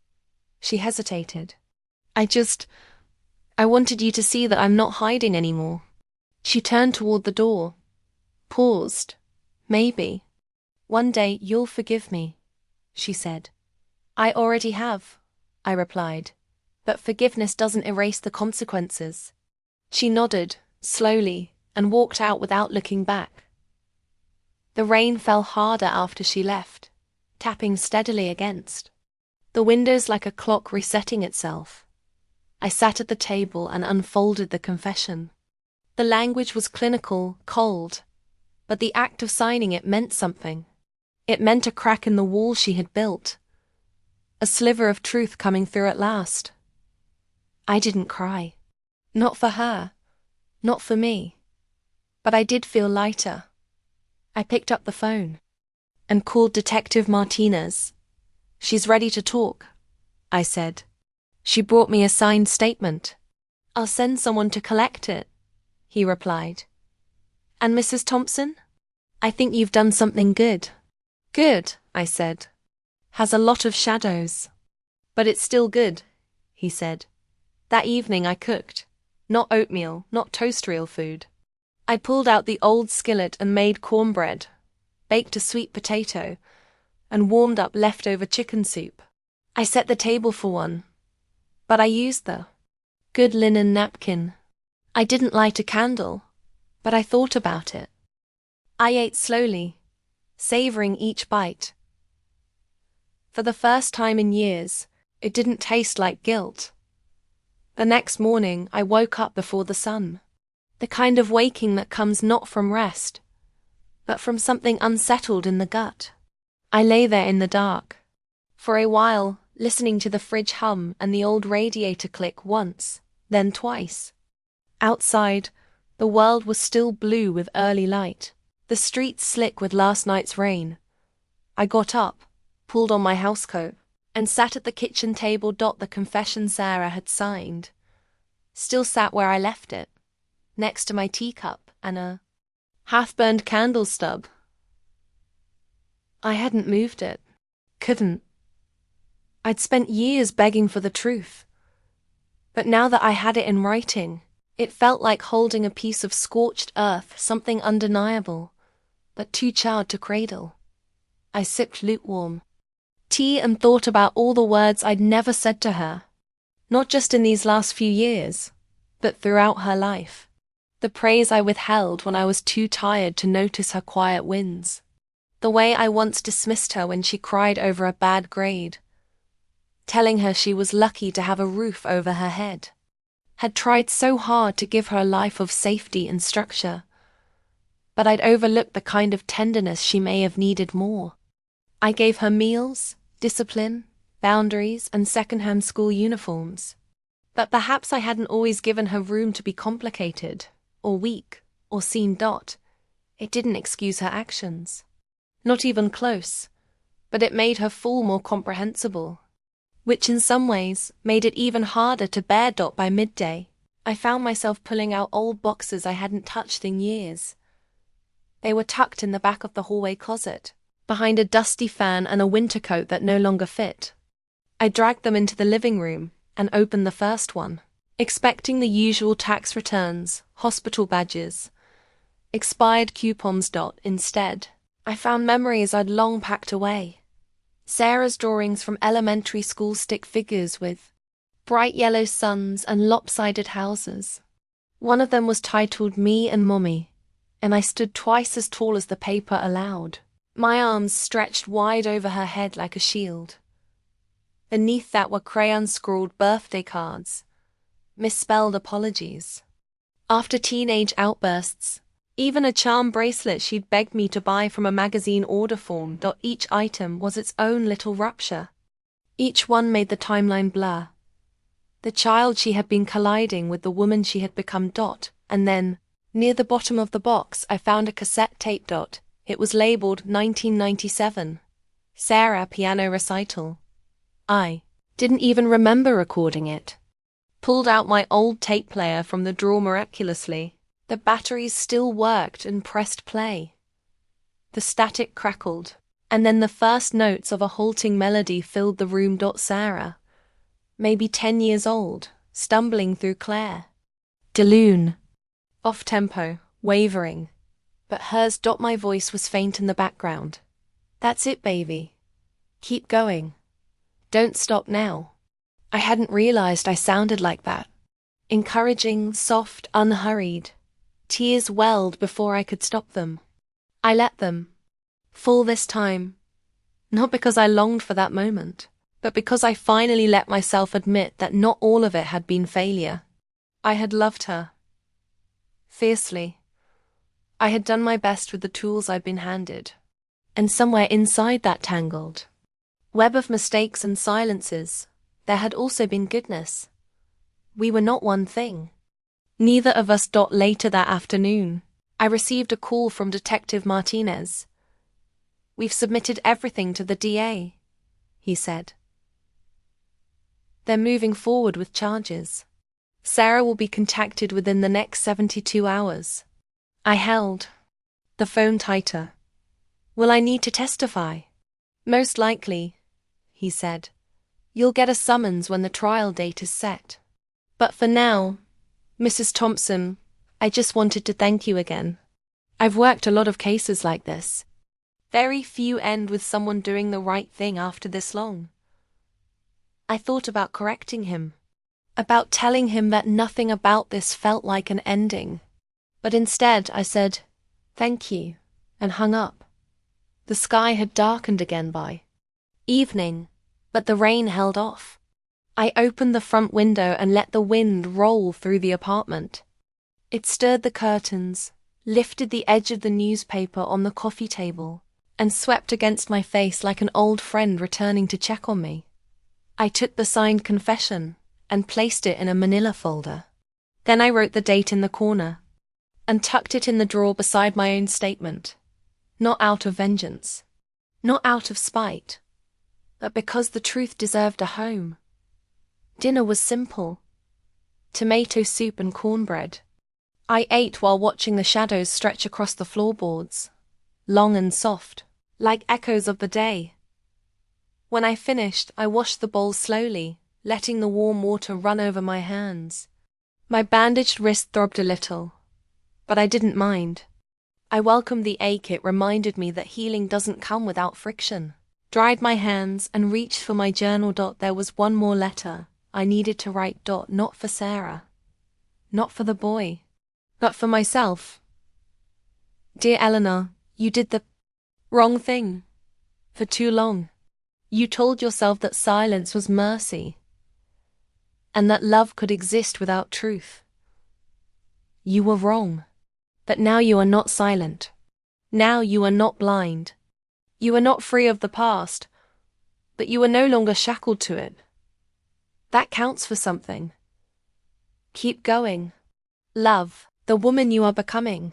She hesitated. I wanted you to see that I'm not hiding anymore." She turned toward the door, paused. "Maybe. One day you'll forgive me," she said. "I already have," I replied, "but forgiveness doesn't erase the consequences." She nodded, slowly, and walked out without looking back. The rain fell harder after she left, tapping steadily against the windows like a clock resetting itself. I sat at the table and unfolded the confession. The language was clinical, cold, but the act of signing it meant something. It meant a crack in the wall she had built, a sliver of truth coming through at last. I didn't cry. Not for her, not for me, but I did feel lighter. I picked up the phone and called Detective Martinez. "She's ready to talk," I said. She brought me a signed statement. "I'll send someone to collect it," he replied. "And Mrs. Thompson? I think you've done something good." "Good," I said. "Has a lot of shadows. But it's still good," he said. "That evening I cooked. Not oatmeal, not toast, real food. I pulled out the old skillet and made cornbread, baked a sweet potato, and warmed up leftover chicken soup. I set the table for one, but I used the good linen napkin. I didn't light a candle, but I thought about it. I ate slowly, savoring each bite. For the first time in years, it didn't taste like guilt. The next morning, I woke up before the sun. The kind of waking that comes not from rest, but from something unsettled in the gut. I lay there in the dark, for a while, listening to the fridge hum and the old radiator click once, then twice. Outside, the world was still blue with early light, the streets slick with last night's rain. I got up, pulled on my housecoat, and sat at the kitchen table. The confession Sarah had signed still sat where I left it, next to my teacup and a half-burned candle stub. I hadn't moved it. Couldn't. I'd spent years begging for the truth. But now that I had it in writing, it felt like holding a piece of scorched earth, something undeniable, but too charred to cradle. I sipped lukewarm tea and thought about all the words I'd never said to her, not just in these last few years, but throughout her life. The praise I withheld when I was too tired to notice her quiet wins. The way I once dismissed her when she cried over a bad grade. telling her she was lucky to have a roof over her head. Had tried so hard to give her a life of safety and structure, but I'd overlooked the kind of tenderness she may have needed more. I gave her meals, discipline, boundaries, and second-hand school uniforms. But perhaps I hadn't always given her room to be complicated, or weak, or seen. It didn't excuse her actions. Not even close, but it made her fall more comprehensible, which in some ways made it even harder to bear. By midday, I found myself pulling out old boxes I hadn't touched in years. They were tucked in the back of the hallway closet, behind a dusty fan and a winter coat that no longer fit. I dragged them into the living room and opened the first one, expecting the usual tax returns, hospital badges, expired coupons. Instead, I found memories I'd long packed away. Sarah's drawings from elementary school stick figures with bright yellow suns and lopsided houses. One of them was titled Me and Mommy, and I stood twice as tall as the paper allowed, my arms stretched wide over her head like a shield. Beneath that were crayon-scrawled birthday cards, misspelled apologies. After teenage outbursts, even a charm bracelet she'd begged me to buy from a magazine order form. Each item was its own little rupture. Each one made the timeline blur. The child she had been colliding with the woman she had become. And then, near the bottom of the box, I found a cassette tape. It was labeled 1997. Sarah piano recital. I didn't even remember recording it. Pulled out my old tape player from the drawer miraculously. The batteries still worked and pressed play. The static crackled, and then the first notes of a halting melody filled the room. Sarah, maybe 10 years old, stumbling through Claire. Delune. Off-tempo, wavering, but hers. My voice was faint in the background. That's it, baby. Keep going. Don't stop now. I hadn't realized I sounded like that. Encouraging, soft, unhurried. Tears welled before I could stop them. I let them fall this time, not because I longed for that moment, but because I finally let myself admit that not all of it had been failure. I had loved her. Fiercely. I had done my best with the tools I'd been handed. And somewhere inside that tangled web of mistakes and silences, there had also been goodness. We were not one thing. Neither of us. Later that afternoon, I received a call from Detective Martinez. We've submitted everything to the DA, he said. They're moving forward with charges. Sarah will be contacted within the next 72 hours. I held the phone tighter. Will I need to testify? Most likely, he said. You'll get a summons when the trial date is set. But for now, Mrs. Thompson, I just wanted to thank you again. I've worked a lot of cases like this. Very few end with someone doing the right thing after this long. I thought about correcting him, about telling him that nothing about this felt like an ending. But instead I said, thank you, and hung up. The sky had darkened again by evening, but the rain held off. I opened the front window and let the wind roll through the apartment. It stirred the curtains, lifted the edge of the newspaper on the coffee table, and swept against my face like an old friend returning to check on me. I took the signed confession and placed it in a manila folder. Then I wrote the date in the corner and tucked it in the drawer beside my own statement. Not out of vengeance, not out of spite, but because the truth deserved a home. Dinner was simple. Tomato soup and cornbread. I ate while watching the shadows stretch across the floorboards, long and soft, like echoes of the day. When I finished, I washed the bowl slowly, letting the warm water run over my hands. My bandaged wrist throbbed a little, but I didn't mind. I welcomed the ache. It reminded me that healing doesn't come without friction. Dried my hands and reached for my journal. There was one more letter I needed to write. Not for Sarah, not for the boy, but for myself. Dear Eleanor, you did the wrong thing for too long. You told yourself that silence was mercy, and that love could exist without truth. You were wrong. But now you are not silent. Now you are not blind. You are not free of the past, but you are no longer shackled to it. That counts for something. Keep going. Love, the woman you are becoming.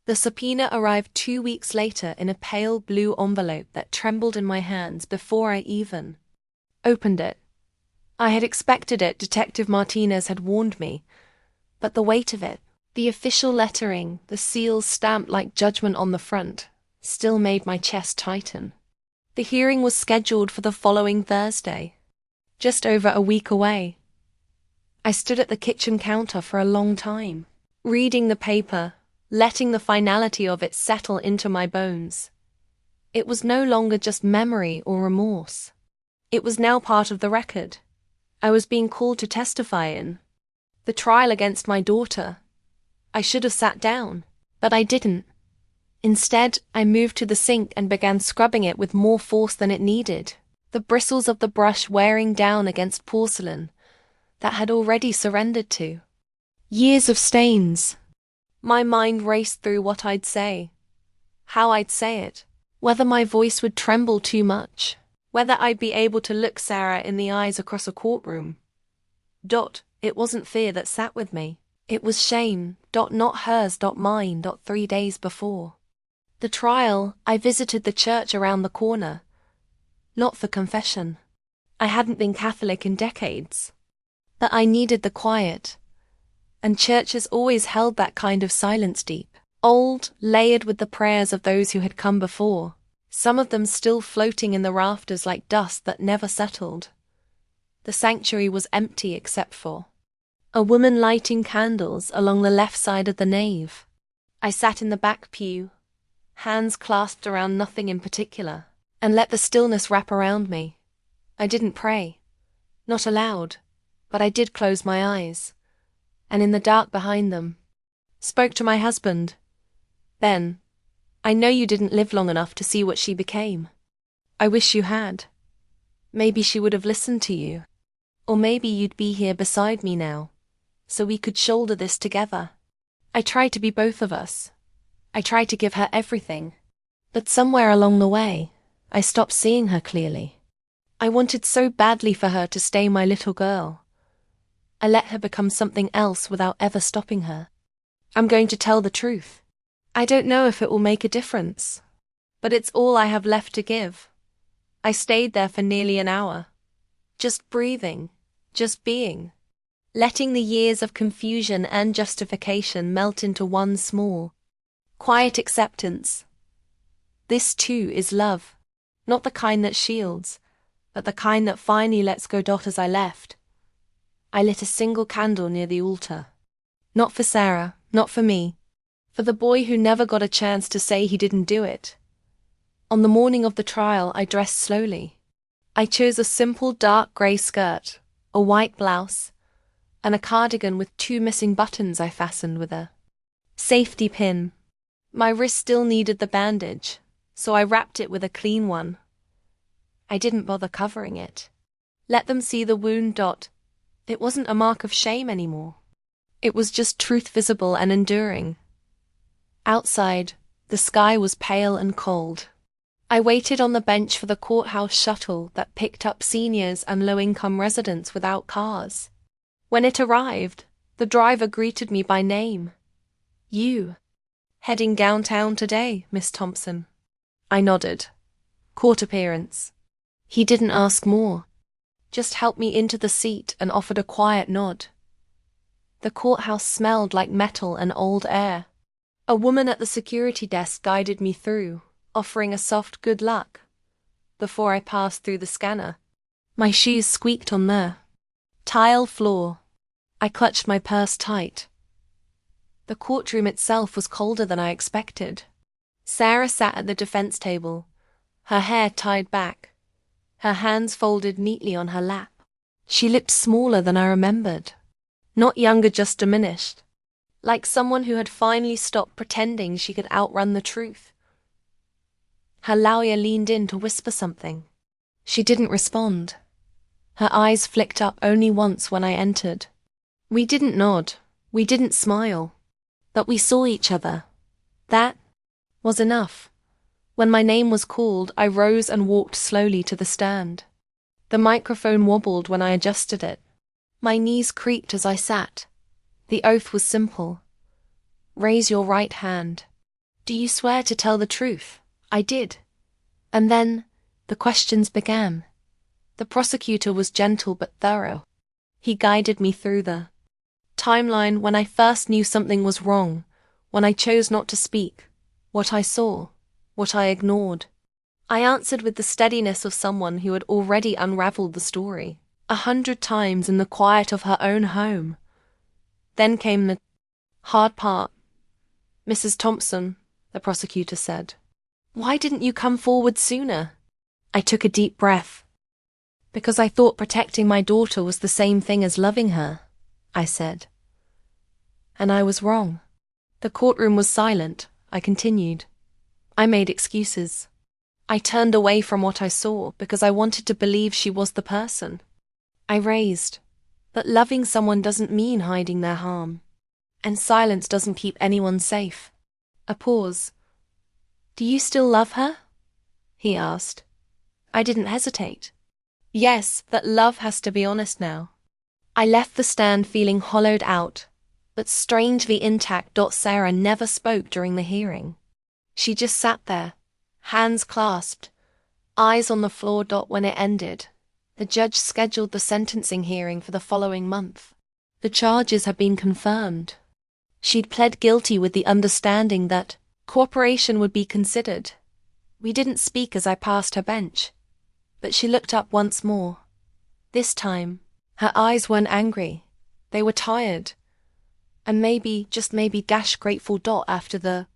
The subpoena arrived 2 weeks later in a pale blue envelope that trembled in my hands before I even opened it. I had expected it, Detective Martinez had warned me, but the weight of it, the official lettering, the seals stamped like judgment on the front, still made my chest tighten. The hearing was scheduled for the following Thursday, just over a week away. I stood at the kitchen counter for a long time, reading the paper, letting the finality of it settle into my bones. It was no longer just memory or remorse. It was now part of the record. I was being called to testify in the trial against my daughter. I should have sat down, but I didn't. Instead, I moved to the sink and began scrubbing it with more force than it needed, the bristles of the brush wearing down against porcelain that had already surrendered to years of stains. My mind raced through what I'd say, how I'd say it, whether my voice would tremble too much, whether I'd be able to look Sarah in the eyes across a courtroom. It wasn't fear that sat with me. It was shame. Not hers. Mine. 3 days before the trial, I visited the church around the corner. Not for confession. I hadn't been Catholic in decades. But I needed the quiet. And churches always held that kind of silence deep, old, layered with the prayers of those who had come before, some of them still floating in the rafters like dust that never settled. The sanctuary was empty except for a woman lighting candles along the left side of the nave. I sat in the back pew, hands clasped around nothing in particular, and let the stillness wrap around me. I didn't pray, not aloud, but I did close my eyes, and in the dark behind them, spoke to my husband. Ben, I know you didn't live long enough to see what she became. I wish you had. Maybe she would have listened to you. Or maybe you'd be here beside me now, so we could shoulder this together. I tried to be both of us. I tried to give her everything. But somewhere along the way, I stopped seeing her clearly. I wanted so badly for her to stay my little girl. I let her become something else without ever stopping her. I'm going to tell the truth. I don't know if it will make a difference, but it's all I have left to give. I stayed there for nearly an hour, just breathing, just being, letting the years of confusion and justification melt into one small, quiet acceptance. This too is love, not the kind that shields, but the kind that finally lets go. As I left, I lit a single candle near the altar. Not for Sarah, not for me, for the boy who never got a chance to say he didn't do it. On the morning of the trial, I dressed slowly. I chose a simple dark grey skirt, a white blouse, and a cardigan with 2 missing buttons I fastened with a safety pin. My wrist still needed the bandage, so I wrapped it with a clean one. I didn't bother covering it. Let them see the wound. It wasn't a mark of shame anymore. It was just truth visible and enduring. Outside, the sky was pale and cold. I waited on the bench for the courthouse shuttle that picked up seniors and low-income residents without cars. When it arrived, the driver greeted me by name. You. Heading downtown today, Miss Thompson. I nodded. Court appearance. He didn't ask more. Just helped me into the seat and offered a quiet nod. The courthouse smelled like metal and old air. A woman at the security desk guided me through, offering a soft good luck. Before I passed through the scanner, my shoes squeaked on the tile floor. I clutched my purse tight. The courtroom itself was colder than I expected. Sarah sat at the defense table, her hair tied back, her hands folded neatly on her lap. She looked smaller than I remembered. Not younger, just diminished. Like someone who had finally stopped pretending she could outrun the truth. Her lawyer leaned in to whisper something, She didn't respond. Her eyes flicked up only once when I entered. We didn't nod, we didn't smile, but we saw each other. That was enough. When my name was called, I rose and walked slowly to the stand. The microphone wobbled when I adjusted it. My knees creaked as I sat. The oath was simple. Raise your right hand. Do you swear to tell the truth? I did. And then the questions began. The prosecutor was gentle but thorough. He guided me through the timeline when I first knew something was wrong, when I chose not to speak, what I saw, what I ignored. I answered with the steadiness of someone who had already unraveled the story 100 times in the quiet of her own home. Then came the hard part. Mrs. Thompson, the prosecutor said, why didn't you come forward sooner? I took a deep breath. Because I thought protecting my daughter was the same thing as loving her, I said. And I was wrong. The courtroom was silent. I continued. I made excuses. I turned away from what I saw because I wanted to believe she was the person. I raised. But loving someone doesn't mean hiding their harm. And silence doesn't keep anyone safe. A pause. Do you still love her? He asked. I didn't hesitate. Yes, but love has to be honest now. I left the stand feeling hollowed out, but strangely intact. Sarah never spoke during the hearing. She just sat there, hands clasped, eyes on the floor. When it ended, the judge scheduled the sentencing hearing for the following month. The charges had been confirmed. She'd pled guilty with the understanding that cooperation would be considered. We didn't speak as I passed her bench, but she looked up once more. This time, her eyes weren't angry. They were tired. And maybe, just maybe, grateful. After the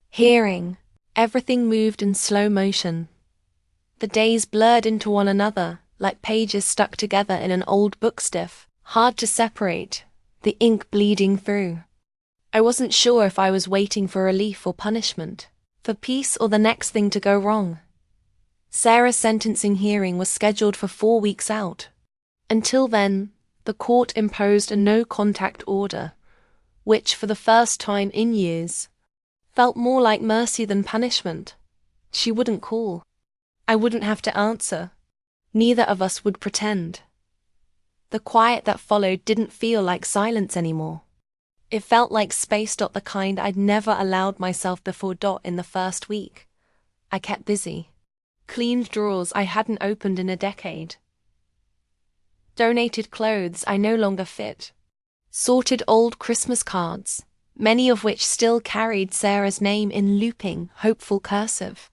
hearing, everything moved in slow motion. The days blurred into one another, like pages stuck together in an old book stiff, hard to separate, the ink bleeding through. I wasn't sure if I was waiting for relief or punishment, for peace or the next thing to go wrong. Sarah's sentencing hearing was scheduled for 4 weeks out. Until then, the court imposed a no-contact order, which, for the first time in years, felt more like mercy than punishment. She wouldn't call. I wouldn't have to answer. Neither of us would pretend. The quiet that followed didn't feel like silence anymore. It felt like space. The kind I'd never allowed myself before. In the first week, I kept busy. Cleaned drawers I hadn't opened in a decade. Donated clothes I no longer fit. Sorted old Christmas cards, many of which still carried Sarah's name in looping, hopeful cursive.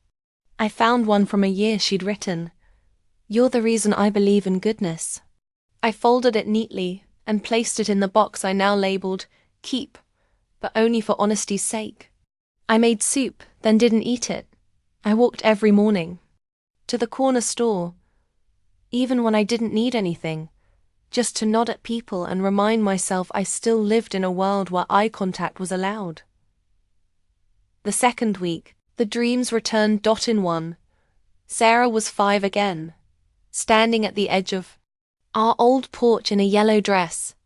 I found one from a year she'd written, "You're the reason I believe in goodness." I folded it neatly and placed it in the box I now labeled keep, but only for honesty's sake. I made soup, then didn't eat it. I walked every morning to the corner store, even when I didn't need anything, just to nod at people and remind myself I still lived in a world where eye contact was allowed. The second week, the dreams returned. In one, Sarah was 5 again, standing at the edge of our old porch in a yellow dress.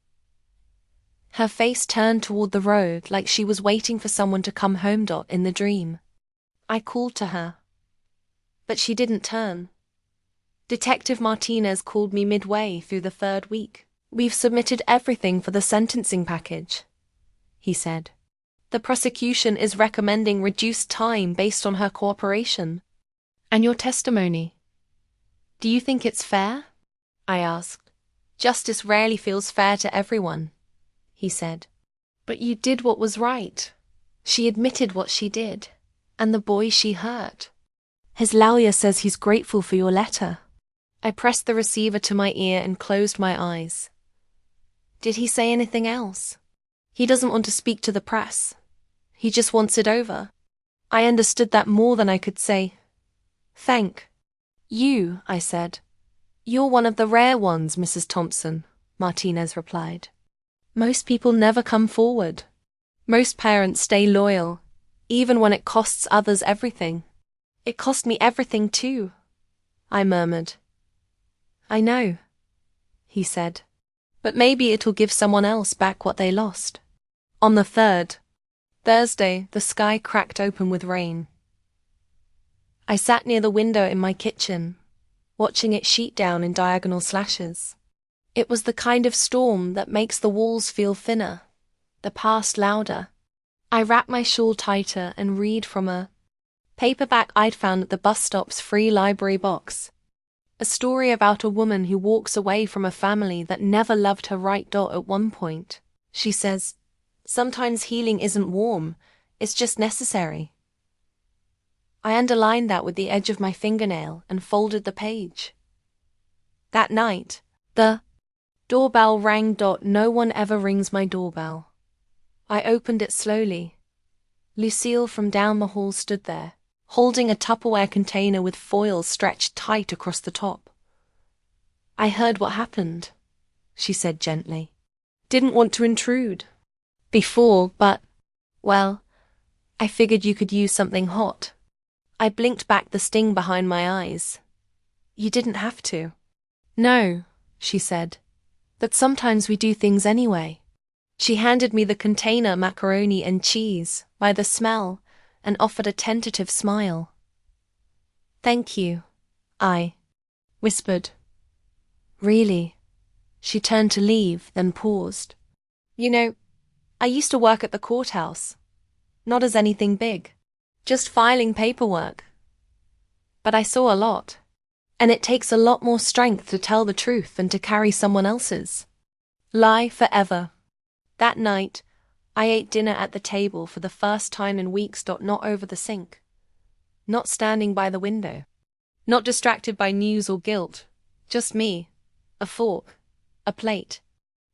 Her face turned toward the road like she was waiting for someone to come home. In the dream, I called to her, but she didn't turn. Detective Martinez called me midway through the 3rd week. "We've submitted everything for the sentencing package," he said. "The prosecution is recommending reduced time based on her cooperation. And your testimony. Do you think it's fair?" I asked. "Justice rarely feels fair to everyone," he said. "But you did what was right. She admitted what she did, and the boy she hurt. His lawyer says he's grateful for your letter." I pressed the receiver to my ear and closed my eyes. Did he say anything else? He doesn't want to speak to the press. He just wants it over. I understood that more than I could say. "Thank you," I said. "You're one of the rare ones, Mrs. Thompson," Martinez replied. "Most people never come forward. Most parents stay loyal, even when it costs others everything." "It cost me everything too," I murmured. I know, he said. But maybe it'll give someone else back what they lost. On the Thursday, the sky cracked open with rain. I sat near the window in my kitchen, watching it sheet down in diagonal slashes. It was the kind of storm that makes the walls feel thinner, the past louder. I wrapped my shawl tighter and read from a paperback I'd found at the bus stop's free library box. A story about a woman who walks away from a family that never loved her right. At one point, she says, "Sometimes healing isn't warm, it's just necessary." I underlined that with the edge of my fingernail and folded the page. That night, the doorbell rang. No one ever rings my doorbell. I opened it slowly. Lucille from down the hall stood there, holding a Tupperware container with foil stretched tight across the top. "I heard what happened," she said gently. "Didn't want to intrude before, but, well, I figured you could use something hot." I blinked back the sting behind my eyes. "You didn't have to." "No," she said, "but sometimes we do things anyway." She handed me the container macaroni and cheese by the smell and offered a tentative smile. "Thank you," I whispered. "Really?" She turned to leave, then paused. "You know, I used to work at the courthouse. Not as anything big. Just filing paperwork. But I saw a lot. And it takes a lot more strength to tell the truth than to carry someone else's lie forever." That night, I ate dinner at the table for the first time in weeks. Not over the sink. Not standing by the window. Not distracted by news or guilt. Just me. A fork. A plate.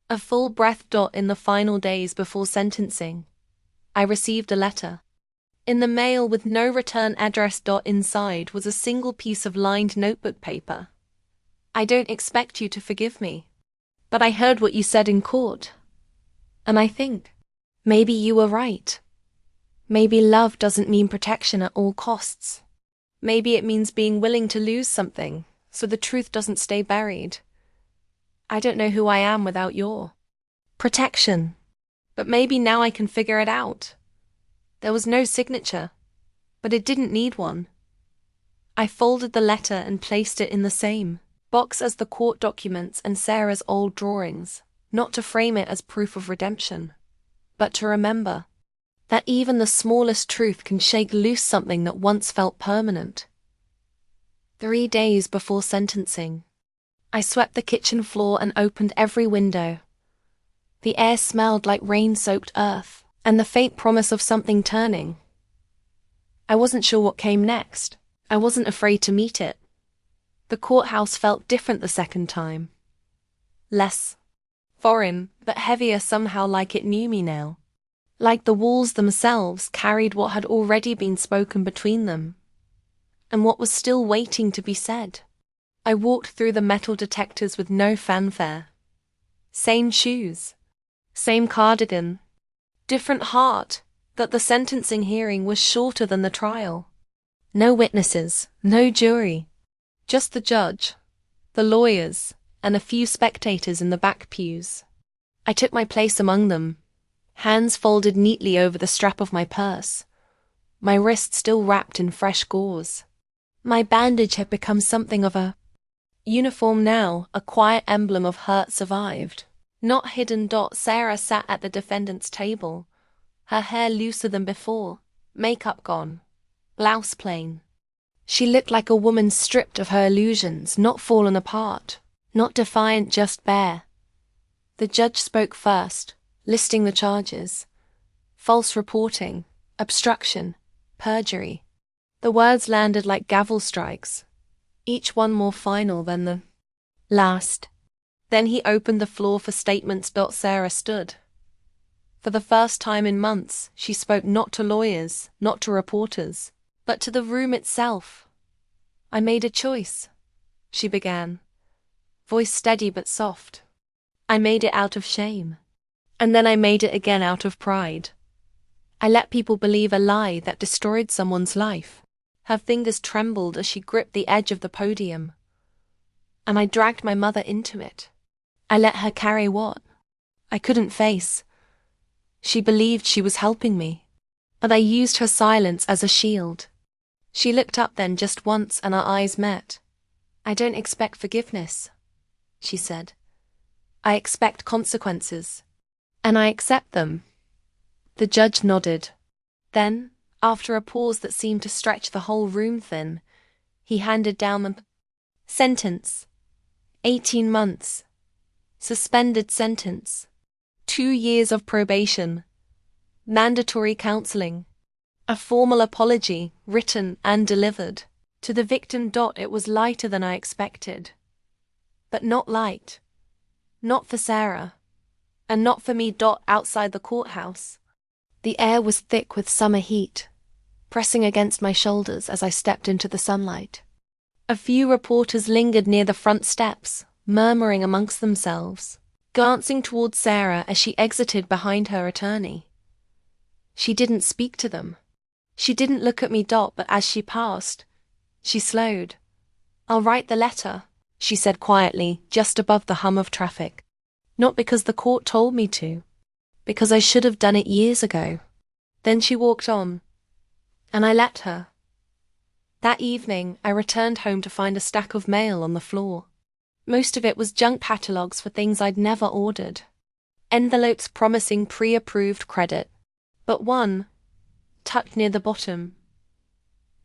A full breath. In the final days before sentencing, I received a letter. In the mail with no return address. Inside was a single piece of lined notebook paper. "I don't expect you to forgive me, but I heard what you said in court. And I think maybe you were right. Maybe love doesn't mean protection at all costs. Maybe it means being willing to lose something so the truth doesn't stay buried. I don't know who I am without your protection, but maybe now I can figure it out." There was no signature, but it didn't need one. I folded the letter and placed it in the same box as the court documents and Sarah's old drawings, not to frame it as proof of redemption, but to remember that even the smallest truth can shake loose something that once felt permanent. 3 days before sentencing, I swept the kitchen floor and opened every window. The air smelled like rain-soaked earth and the faint promise of something turning. I wasn't sure what came next. I wasn't afraid to meet it. The courthouse felt different the second time. Less foreign, but heavier somehow, like it knew me now. Like the walls themselves carried what had already been spoken between them, and what was still waiting to be said. I walked through the metal detectors with no fanfare. Same shoes, same cardigan, different heart, that the sentencing hearing was shorter than the trial. No witnesses, no jury, just the judge, the lawyers, and a few spectators in the back pews. I took my place among them, hands folded neatly over the strap of my purse, my wrist still wrapped in fresh gauze. My bandage had become something of a uniform now, a quiet emblem of hurt survived. Not hidden. Sarah sat at the defendant's table, her hair looser than before, makeup gone, blouse plain. She looked like a woman stripped of her illusions, not fallen apart, not defiant, just bare. The judge spoke first, listing the charges: false reporting, obstruction, perjury. The words landed like gavel strikes, each one more final than the last. Then he opened the floor for statements. Sarah stood. For the first time in months, she spoke not to lawyers, not to reporters, but to the room itself. "I made a choice," she began, voice steady but soft. "I made it out of shame. And then I made it again out of pride. I let people believe a lie that destroyed someone's life." Her fingers trembled as she gripped the edge of the podium. and I dragged my mother into it. I let her carry what I couldn't face. She believed she was helping me, but I used her silence as a shield. She looked up then just once and our eyes met. "I don't expect forgiveness," she said. "I expect consequences. And I accept them." The judge nodded. Then, after a pause that seemed to stretch the whole room thin, he handed down the sentence. 18 months. Suspended sentence. 2 years of probation. Mandatory counseling. A formal apology, written and delivered. To the victim. It was lighter than I expected. But not light. Not for Sarah. And not for me. Outside the courthouse, the air was thick with summer heat, pressing against my shoulders as I stepped into the sunlight. A few reporters lingered near the front steps, murmuring amongst themselves, glancing towards Sarah as she exited behind her attorney. She didn't speak to them. She didn't look at me. But as she passed, she slowed. "I'll write the letter," she said quietly, just above the hum of traffic. "Not because the court told me to, because I should have done it years ago." Then she walked on, and I let her. That evening, I returned home to find a stack of mail on the floor. Most of it was junk catalogues for things I'd never ordered. Envelopes promising pre-approved credit. But one, tucked near the bottom,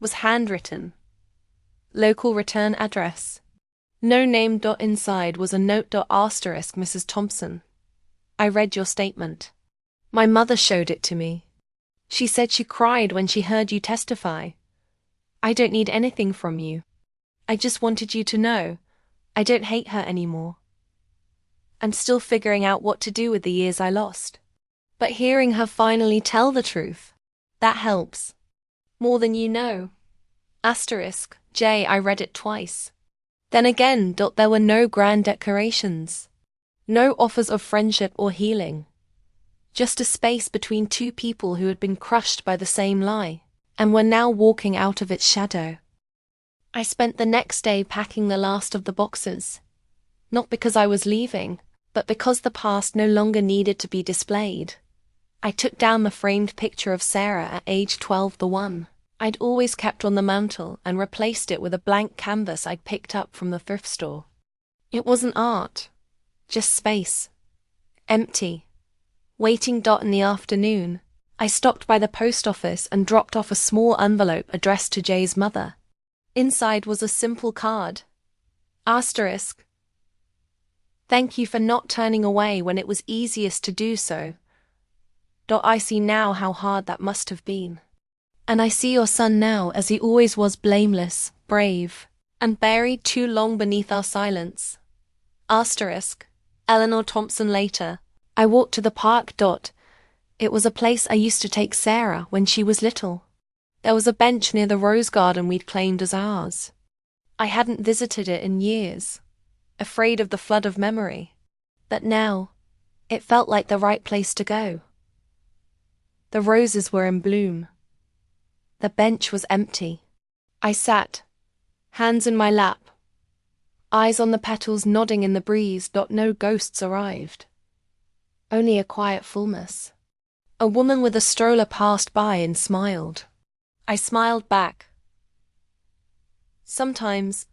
was handwritten. Local return address. No name. Inside was a note. Asterisk Mrs. Thompson. "I read your statement. My mother showed it to me. She said she cried when she heard you testify. I don't need anything from you. I just wanted you to know I don't hate her anymore. I'm still figuring out what to do with the years I lost. But hearing her finally tell the truth, that helps. More than you know." Asterisk J. I read it twice. Then again. There were no grand declarations. No offers of friendship or healing. Just a space between two people who had been crushed by the same lie, and were now walking out of its shadow. I spent the next day packing the last of the boxes. Not because I was leaving, but because the past no longer needed to be displayed. I took down the framed picture of Sarah at age 12, the one I'd always kept on the mantel, and replaced it with a blank canvas I'd picked up from the thrift store. It wasn't art, just space. Empty. Waiting. In the afternoon, I stopped by the post office and dropped off a small envelope addressed to Jay's mother. Inside was a simple card. Asterisk. "Thank you for not turning away when it was easiest to do so. I see now how hard that must have been. And I see your son now as he always was, blameless, brave, and buried too long beneath our silence." Asterisk. Eleanor Thompson. Later, I walked to the park. It was a place I used to take Sarah when she was little. There was a bench near the rose garden we'd claimed as ours. I hadn't visited it in years, afraid of the flood of memory. But now, it felt like the right place to go. The roses were in bloom. The bench was empty. I sat, hands in my lap, eyes on the petals nodding in the breeze. No ghosts arrived. Only a quiet fullness. A woman with a stroller passed by and smiled. I smiled back. Sometimes,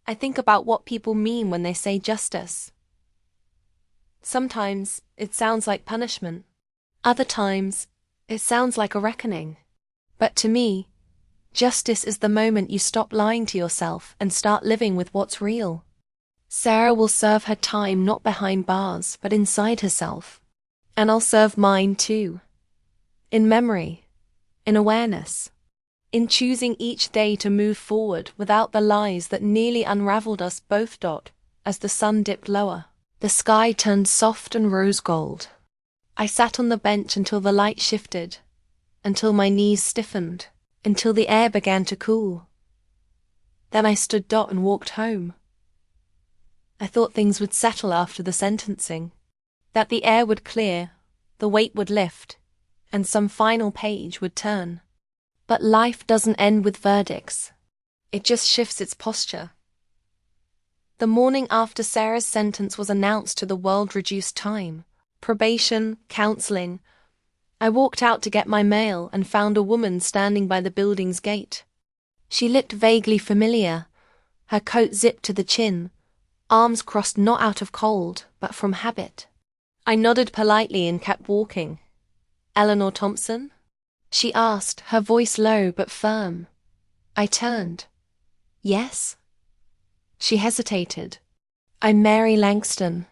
I think about what people mean when they say justice. Sometimes, it sounds like punishment. Other times, it sounds like a reckoning. But to me, justice is the moment you stop lying to yourself and start living with what's real. Sarah will serve her time not behind bars, but inside herself. And I'll serve mine too. In memory, in awareness, in choosing each day to move forward without the lies that nearly unraveled us both. As the sun dipped lower, the sky turned soft and rose gold. I sat on the bench until the light shifted, until my knees stiffened, until the air began to cool. Then I stood. And walked home. I thought things would settle after the sentencing, that the air would clear, the weight would lift, and some final page would turn. But life doesn't end with verdicts. It just shifts its posture. The morning after Sarah's sentence was announced to the world, reduced time, probation, counseling, I walked out to get my mail and found a woman standing by the building's gate. She looked vaguely familiar, her coat zipped to the chin, arms crossed not out of cold, but from habit. I nodded politely and kept walking. "Eleanor Thompson?" she asked, her voice low but firm. I turned. "Yes?" She hesitated. "I'm Mary Langston.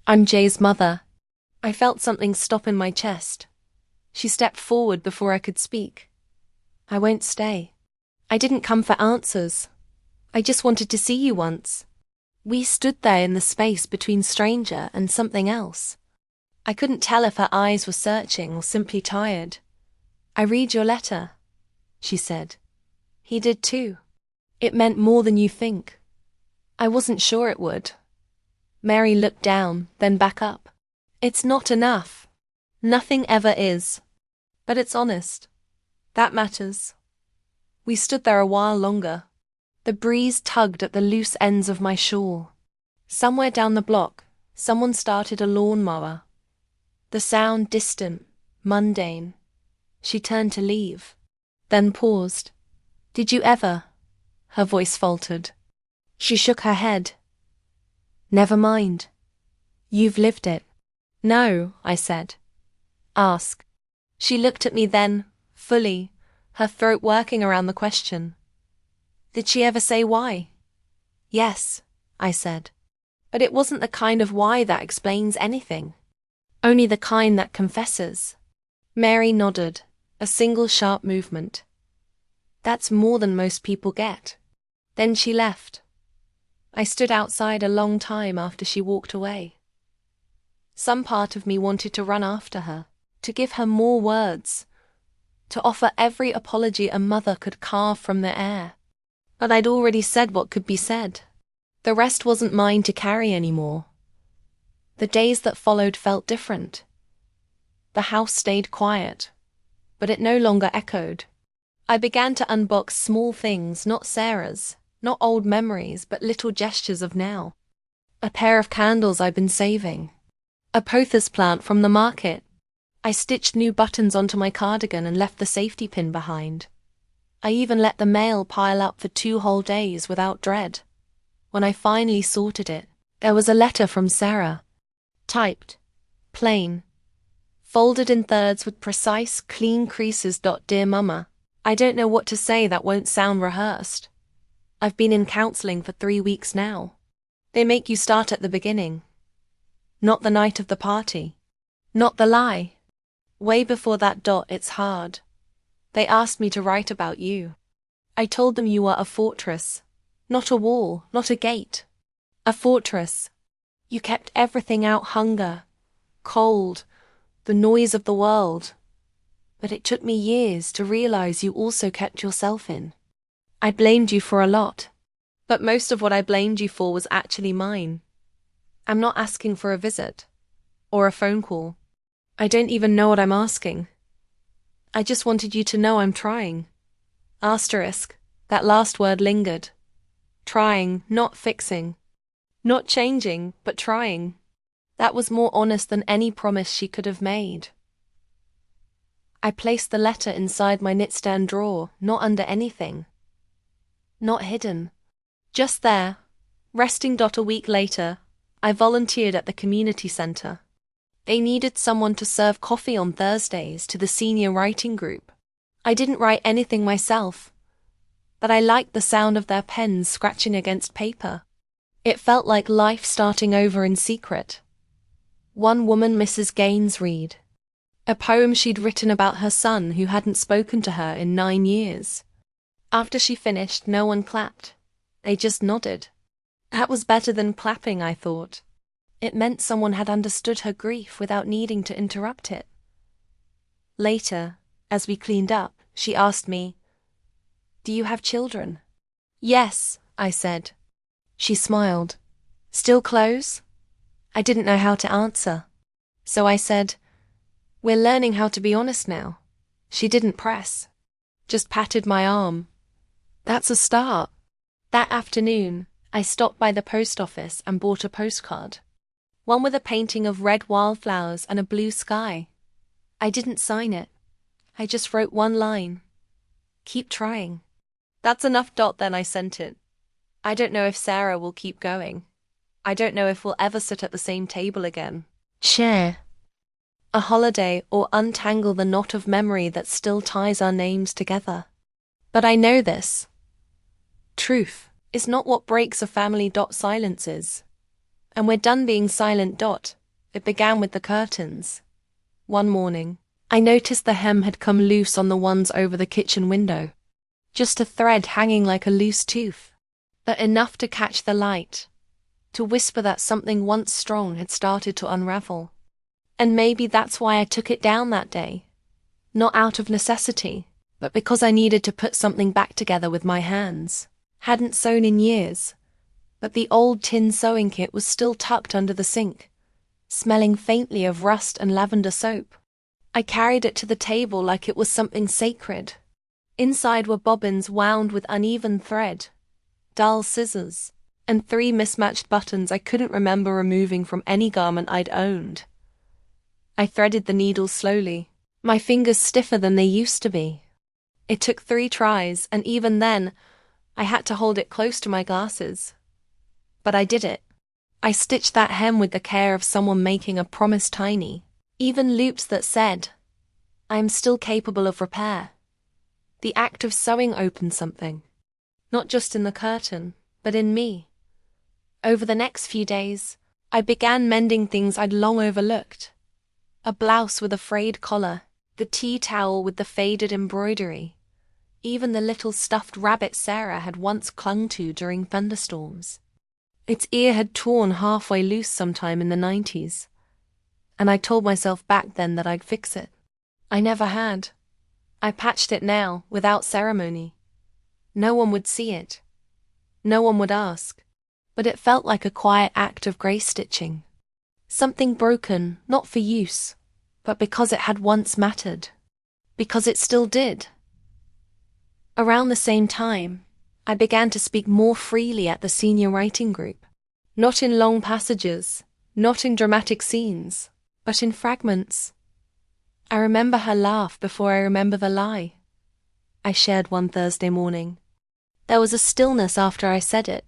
I'm Jay's mother." I felt something stop in my chest. She stepped forward before I could speak. "I won't stay. I didn't come for answers. I just wanted to see you once." We stood there in the space between stranger and something else. I couldn't tell if her eyes were searching or simply tired. "I read your letter," she said. "He did too. It meant more than you think." I wasn't sure it would. Mary looked down, then back up. "It's not enough. Nothing ever is. But it's honest. That matters." We stood there a while longer. The breeze tugged at the loose ends of my shawl. Somewhere down the block, someone started a lawnmower. The sound distant, mundane. She turned to leave, then paused. "Did you ever?" Her voice faltered. She shook her head. "Never mind. You've lived it." "No," I said. "Ask." She looked at me then, fully, her throat working around the question. "Did she ever say why?" "Yes," I said. "But it wasn't the kind of why that explains anything. Only the kind that confesses." Mary nodded, a single sharp movement. "That's more than most people get." Then she left. I stood outside a long time after she walked away. Some part of me wanted to run after her, to give her more words, to offer every apology a mother could carve from the air. But I'd already said what could be said. The rest wasn't mine to carry anymore. The days that followed felt different. The house stayed quiet, but it no longer echoed. I began to unbox small things, not Sarah's, not old memories, but little gestures of now. A pair of candles I'd been saving. A pothos plant from the market. I stitched new buttons onto my cardigan and left the safety pin behind. I even let the mail pile up for 2 whole days without dread. When I finally sorted it, there was a letter from Sarah. Typed, plain, folded in thirds with precise, clean creases. "Dear Mama, I don't know what to say that won't sound rehearsed. I've been in counseling for 3 weeks now. They make you start at the beginning. Not the night of the party. Not the lie. Way before that. It's hard. They asked me to write about you. I told them you were a fortress. Not a wall, not a gate. A fortress. You kept everything out: hunger, cold, the noise of the world. But it took me years to realize you also kept yourself in. I blamed you for a lot. But most of what I blamed you for was actually mine. I'm not asking for a visit. Or a phone call. I don't even know what I'm asking. I just wanted you to know I'm trying." Asterisk, that last word lingered. Trying, not fixing. Not changing, but trying. That was more honest than any promise she could have made. I placed the letter inside my nightstand drawer, not under anything. Not hidden. Just there, resting. A week later, I volunteered at the community center. They needed someone to serve coffee on Thursdays to the senior writing group. I didn't write anything myself, but I liked the sound of their pens scratching against paper. It felt like life starting over in secret. One woman, Mrs. Gaines, read a poem she'd written about her son who hadn't spoken to her in 9 years. After she finished, no one clapped. They just nodded. That was better than clapping, I thought. It meant someone had understood her grief without needing to interrupt it. Later, as we cleaned up, she asked me, "Do you have children?" "Yes," I said. She smiled. "Still close?" I didn't know how to answer. So I said, "We're learning how to be honest now." She didn't press, just patted my arm. "That's a start." That afternoon, I stopped by the post office and bought a postcard. One with a painting of red wildflowers and a blue sky. I didn't sign it. I just wrote one line. Keep trying. That's enough. Then I sent it. I don't know if Sarah will keep going. I don't know if we'll ever sit at the same table again. Share a holiday or untangle the knot of memory that still ties our names together. But I know this. Truth is not what breaks a family. Silence is. And we're done being silent. It began with the curtains. One morning, I noticed the hem had come loose on the ones over the kitchen window. Just a thread hanging like a loose tooth. But enough to catch the light. To whisper that something once strong had started to unravel. And maybe that's why I took it down that day. Not out of necessity, but because I needed to put something back together with my hands. Hadn't sewn in years, but the old tin sewing kit was still tucked under the sink, smelling faintly of rust and lavender soap. I carried it to the table like it was something sacred. Inside were bobbins wound with uneven thread, dull scissors, and 3 mismatched buttons I couldn't remember removing from any garment I'd owned. I threaded the needles slowly, my fingers stiffer than they used to be. It took 3 tries, and even then, I had to hold it close to my glasses. But I did it. I stitched that hem with the care of someone making a promise tiny, even loops that said, I am still capable of repair. The act of sewing opened something, not just in the curtain, but in me. Over the next few days, I began mending things I'd long overlooked. A blouse with a frayed collar, the tea towel with the faded embroidery, even the little stuffed rabbit Sarah had once clung to during thunderstorms. Its ear had torn halfway loose sometime in the 90s, and I told myself back then that I'd fix it. I never had. I patched it now, without ceremony. No one would see it. No one would ask. But it felt like a quiet act of grey stitching. Something broken, not for use, but because it had once mattered. Because it still did. Around the same time, I began to speak more freely at the senior writing group. Not in long passages, not in dramatic scenes, but in fragments. I remember her laugh before I remember the lie. I shared one Thursday morning. There was a stillness after I said it.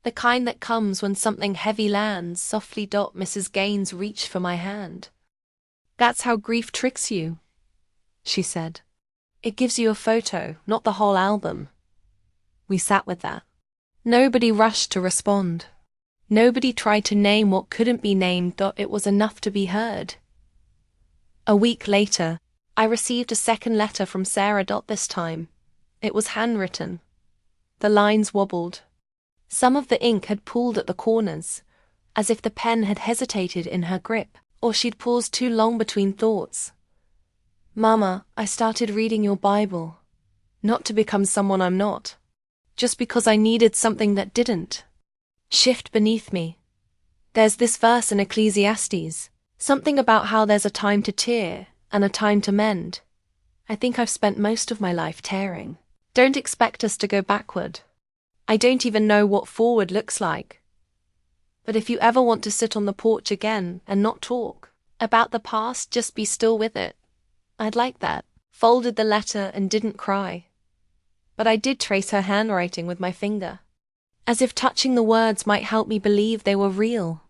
The kind that comes when something heavy lands. Softly. Mrs. Gaines reached for my hand. That's how grief tricks you, she said. It gives you a photo, not the whole album. We sat with that. Nobody rushed to respond. Nobody tried to name what couldn't be named. It was enough to be heard. A week later, I received a second letter from Sarah. This time, it was handwritten. The lines wobbled. Some of the ink had pooled at the corners, as if the pen had hesitated in her grip, or she'd paused too long between thoughts. Mama, I started reading your Bible. Not to become someone I'm not. Just because I needed something that didn't. Shift beneath me. There's this verse in Ecclesiastes, something about how there's a time to tear and a time to mend. I think I've spent most of my life tearing. Don't expect us to go backward. I don't even know what forward looks like. But if you ever want to sit on the porch again and not talk about the past, just be still with it. I'd like that. Folded the letter and didn't cry. But I did trace her handwriting with my finger, as if touching the words might help me believe they were real.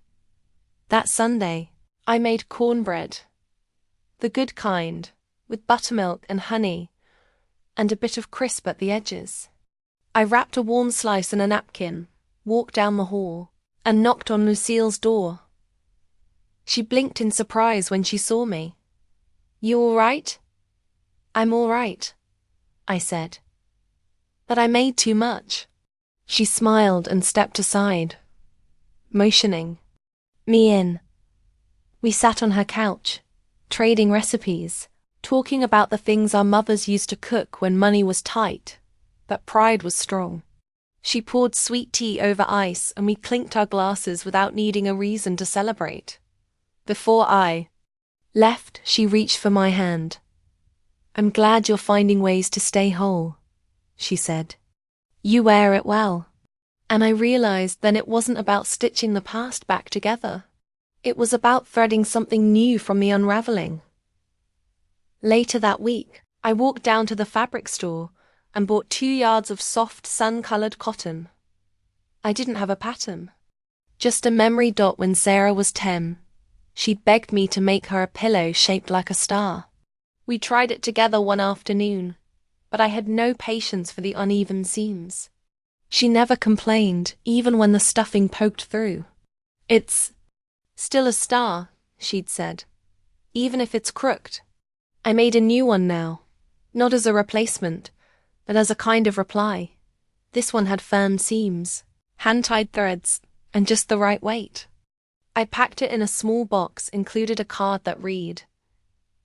That Sunday, I made cornbread. The good kind, with buttermilk and honey, and a bit of crisp at the edges. I wrapped a warm slice in a napkin, walked down the hall, and knocked on Lucille's door. She blinked in surprise when she saw me. You all right? I'm all right, I said. But I made too much. She smiled and stepped aside, motioning me in. We sat on her couch, trading recipes, talking about the things our mothers used to cook when money was tight, but pride was strong. She poured sweet tea over ice and we clinked our glasses without needing a reason to celebrate. Before I left, she reached for my hand. I'm glad you're finding ways to stay whole, she said. You wear it well. And I realized then it wasn't about stitching the past back together. It was about threading something new from the unraveling. Later that week, I walked down to the fabric store and bought 2 yards of soft, sun-colored cotton. I didn't have a pattern. Just a memory dot. When Sarah was 10, she begged me to make her a pillow shaped like a star. We tried it together one afternoon, but I had no patience for the uneven seams. She never complained, even when the stuffing poked through. "It's still a star," she'd said, "even if it's crooked." I made a new one now, not as a replacement, but as a kind of reply. This one had firm seams, hand-tied threads, and just the right weight. I packed it in a small box, included a card that read,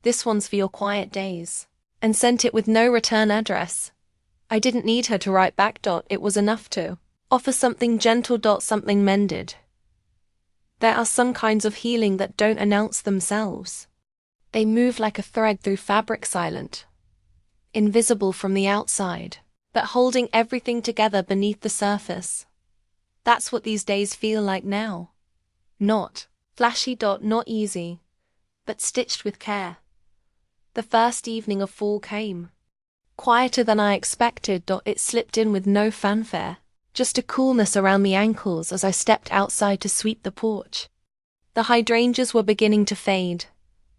"This one's for your quiet days," and sent it with no return address. I didn't need her to write back. It was enough to offer something gentle. Something mended. There are some kinds of healing that don't announce themselves. They move like a thread through fabric, silent, invisible from the outside, but holding everything together beneath the surface. That's what these days feel like now. Not flashy. Not easy, but stitched with care. The first evening of fall came. Quieter than I expected. It slipped in with no fanfare, just a coolness around the ankles as I stepped outside to sweep the porch. The hydrangeas were beginning to fade,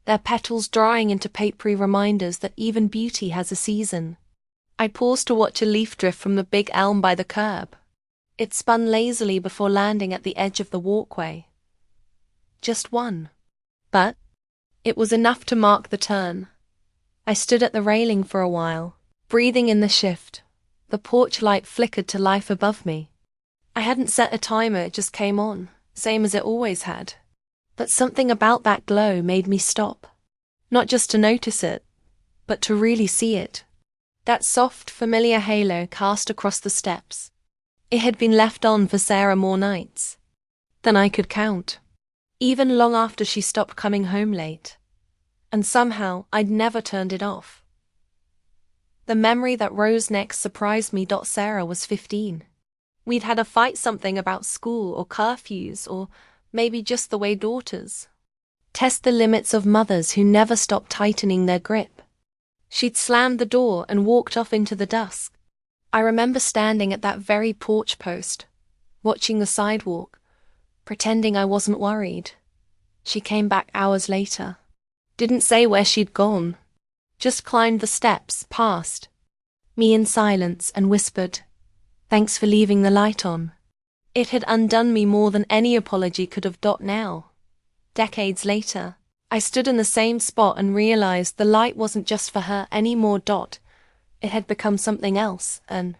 their petals drying into papery reminders that even beauty has a season. I paused to watch a leaf drift from the big elm by the curb. It spun lazily before landing at the edge of the walkway. Just one. But it was enough to mark the turn. I stood at the railing for a while, breathing in the shift. The porch light flickered to life above me. I hadn't set a timer, it just came on, same as it always had. But something about that glow made me stop. Not just to notice it, but to really see it. That soft, familiar halo cast across the steps. It had been left on for Sarah more nights than I could count, even long after she stopped coming home late. And somehow I'd never turned it off. The memory that rose next surprised me. Sarah was 15. We'd had a fight, something about school or curfews, or maybe just the way daughters test the limits of mothers who never stop tightening their grip. She'd slammed the door and walked off into the dusk. I remember standing at that very porch post, watching the sidewalk, pretending I wasn't worried. She came back hours later. Didn't say where she'd gone. Just climbed the steps, past me in silence, and whispered, "Thanks for leaving the light on." It had undone me more than any apology could have. Now, decades later, I stood in the same spot and realized the light wasn't just for her anymore. It had become something else, an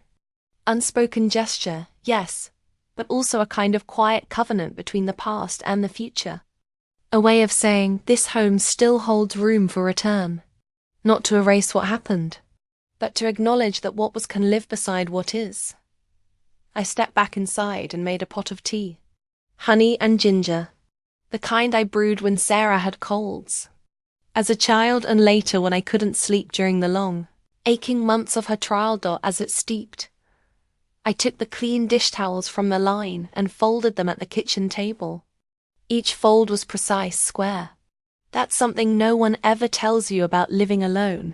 unspoken gesture, yes, but also a kind of quiet covenant between the past and the future. A way of saying, this home still holds room for return. Not to erase what happened, but to acknowledge that what was can live beside what is. I stepped back inside and made a pot of tea. Honey and ginger. The kind I brewed when Sarah had colds. As a child, and later when I couldn't sleep during the long, aching months of her trial. As it steeped, I took the clean dish towels from the line and folded them at the kitchen table. Each fold was precise, square. That's something no one ever tells you about living alone.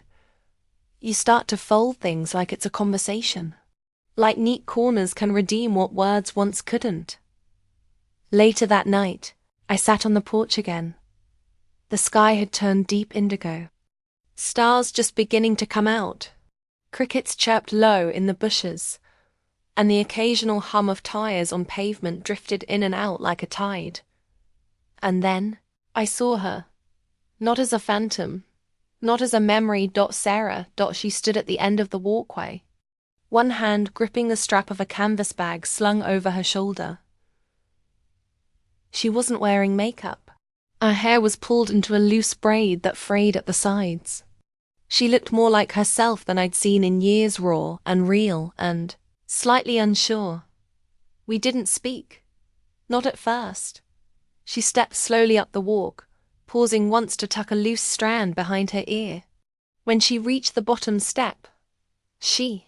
You start to fold things like it's a conversation. Like neat corners can redeem what words once couldn't. Later that night, I sat on the porch again. The sky had turned deep indigo. Stars just beginning to come out. Crickets chirped low in the bushes, and the occasional hum of tires on pavement drifted in and out like a tide. And then, I saw her. Not as a phantom, not as a memory. Sarah. She stood at the end of the walkway, one hand gripping the strap of a canvas bag slung over her shoulder. She wasn't wearing makeup. Her hair was pulled into a loose braid that frayed at the sides. She looked more like herself than I'd seen in years, raw and real and slightly unsure. We didn't speak. Not at first. She stepped slowly up the walk, pausing once to tuck a loose strand behind her ear. When she reached the bottom step, she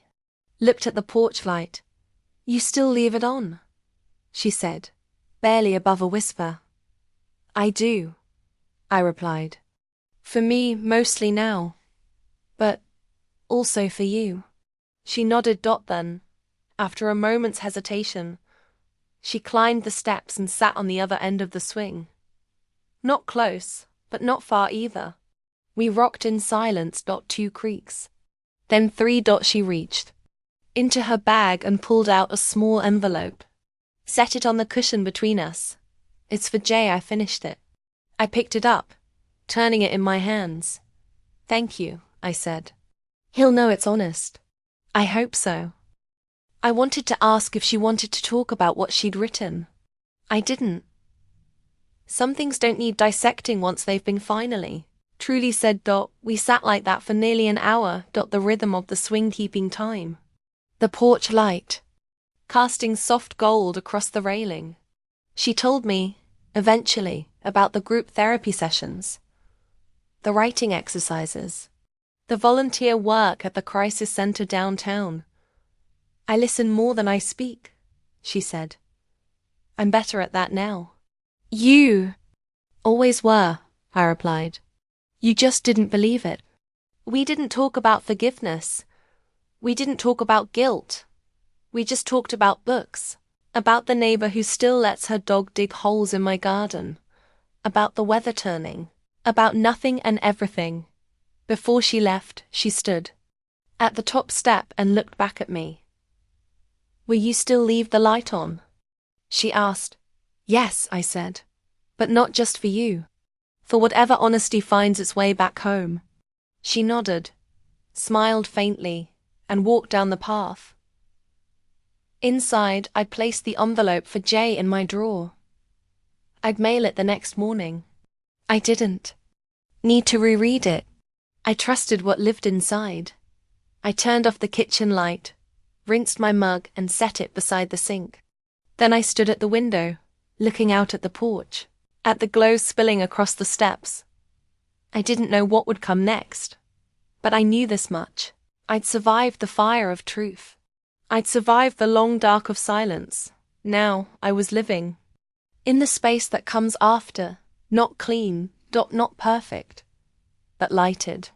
looked at the porch light, You still leave it on, she said, barely above a whisper. I do, I replied. For me, mostly now. But also for you. She nodded. Then, after a moment's hesitation, she climbed the steps and sat on the other end of the swing. Not close, but not far either. We rocked in silence. 2 creaks. Then 3. She reached into her bag and pulled out a small envelope. Set it on the cushion between us. It's for Jay. I finished it. I picked it up, turning it in my hands. Thank you, I said. He'll know it's honest. I hope so. I wanted to ask if she wanted to talk about what she'd written. I didn't. Some things don't need dissecting once they've been finally. Truly said. We sat like that for nearly an hour. The rhythm of the swing keeping time. The porch light, casting soft gold across the railing. She told me, eventually, about the group therapy sessions, the writing exercises, the volunteer work at the crisis center downtown. I listen more than I speak, she said. I'm better at that now. You always were, I replied. You just didn't believe it. We didn't talk about forgiveness. We didn't talk about guilt. We just talked about books, about the neighbor who still lets her dog dig holes in my garden, about the weather turning, about nothing and everything. Before she left, she stood at the top step and looked back at me. Will you still leave the light on? She asked. Yes, I said, but not just for you. For whatever honesty finds its way back home. She nodded, smiled faintly, and walked down the path. Inside, I'd placed the envelope for Jay in my drawer. I'd mail it the next morning. I didn't need to reread it. I trusted what lived inside. I turned off the kitchen light, rinsed my mug and set it beside the sink. Then I stood at the window, looking out at the porch, at the glow spilling across the steps. I didn't know what would come next, but I knew this much. I'd survived the fire of truth. I'd survived the long dark of silence. Now I was living in the space that comes after, not clean, not perfect, but lighted.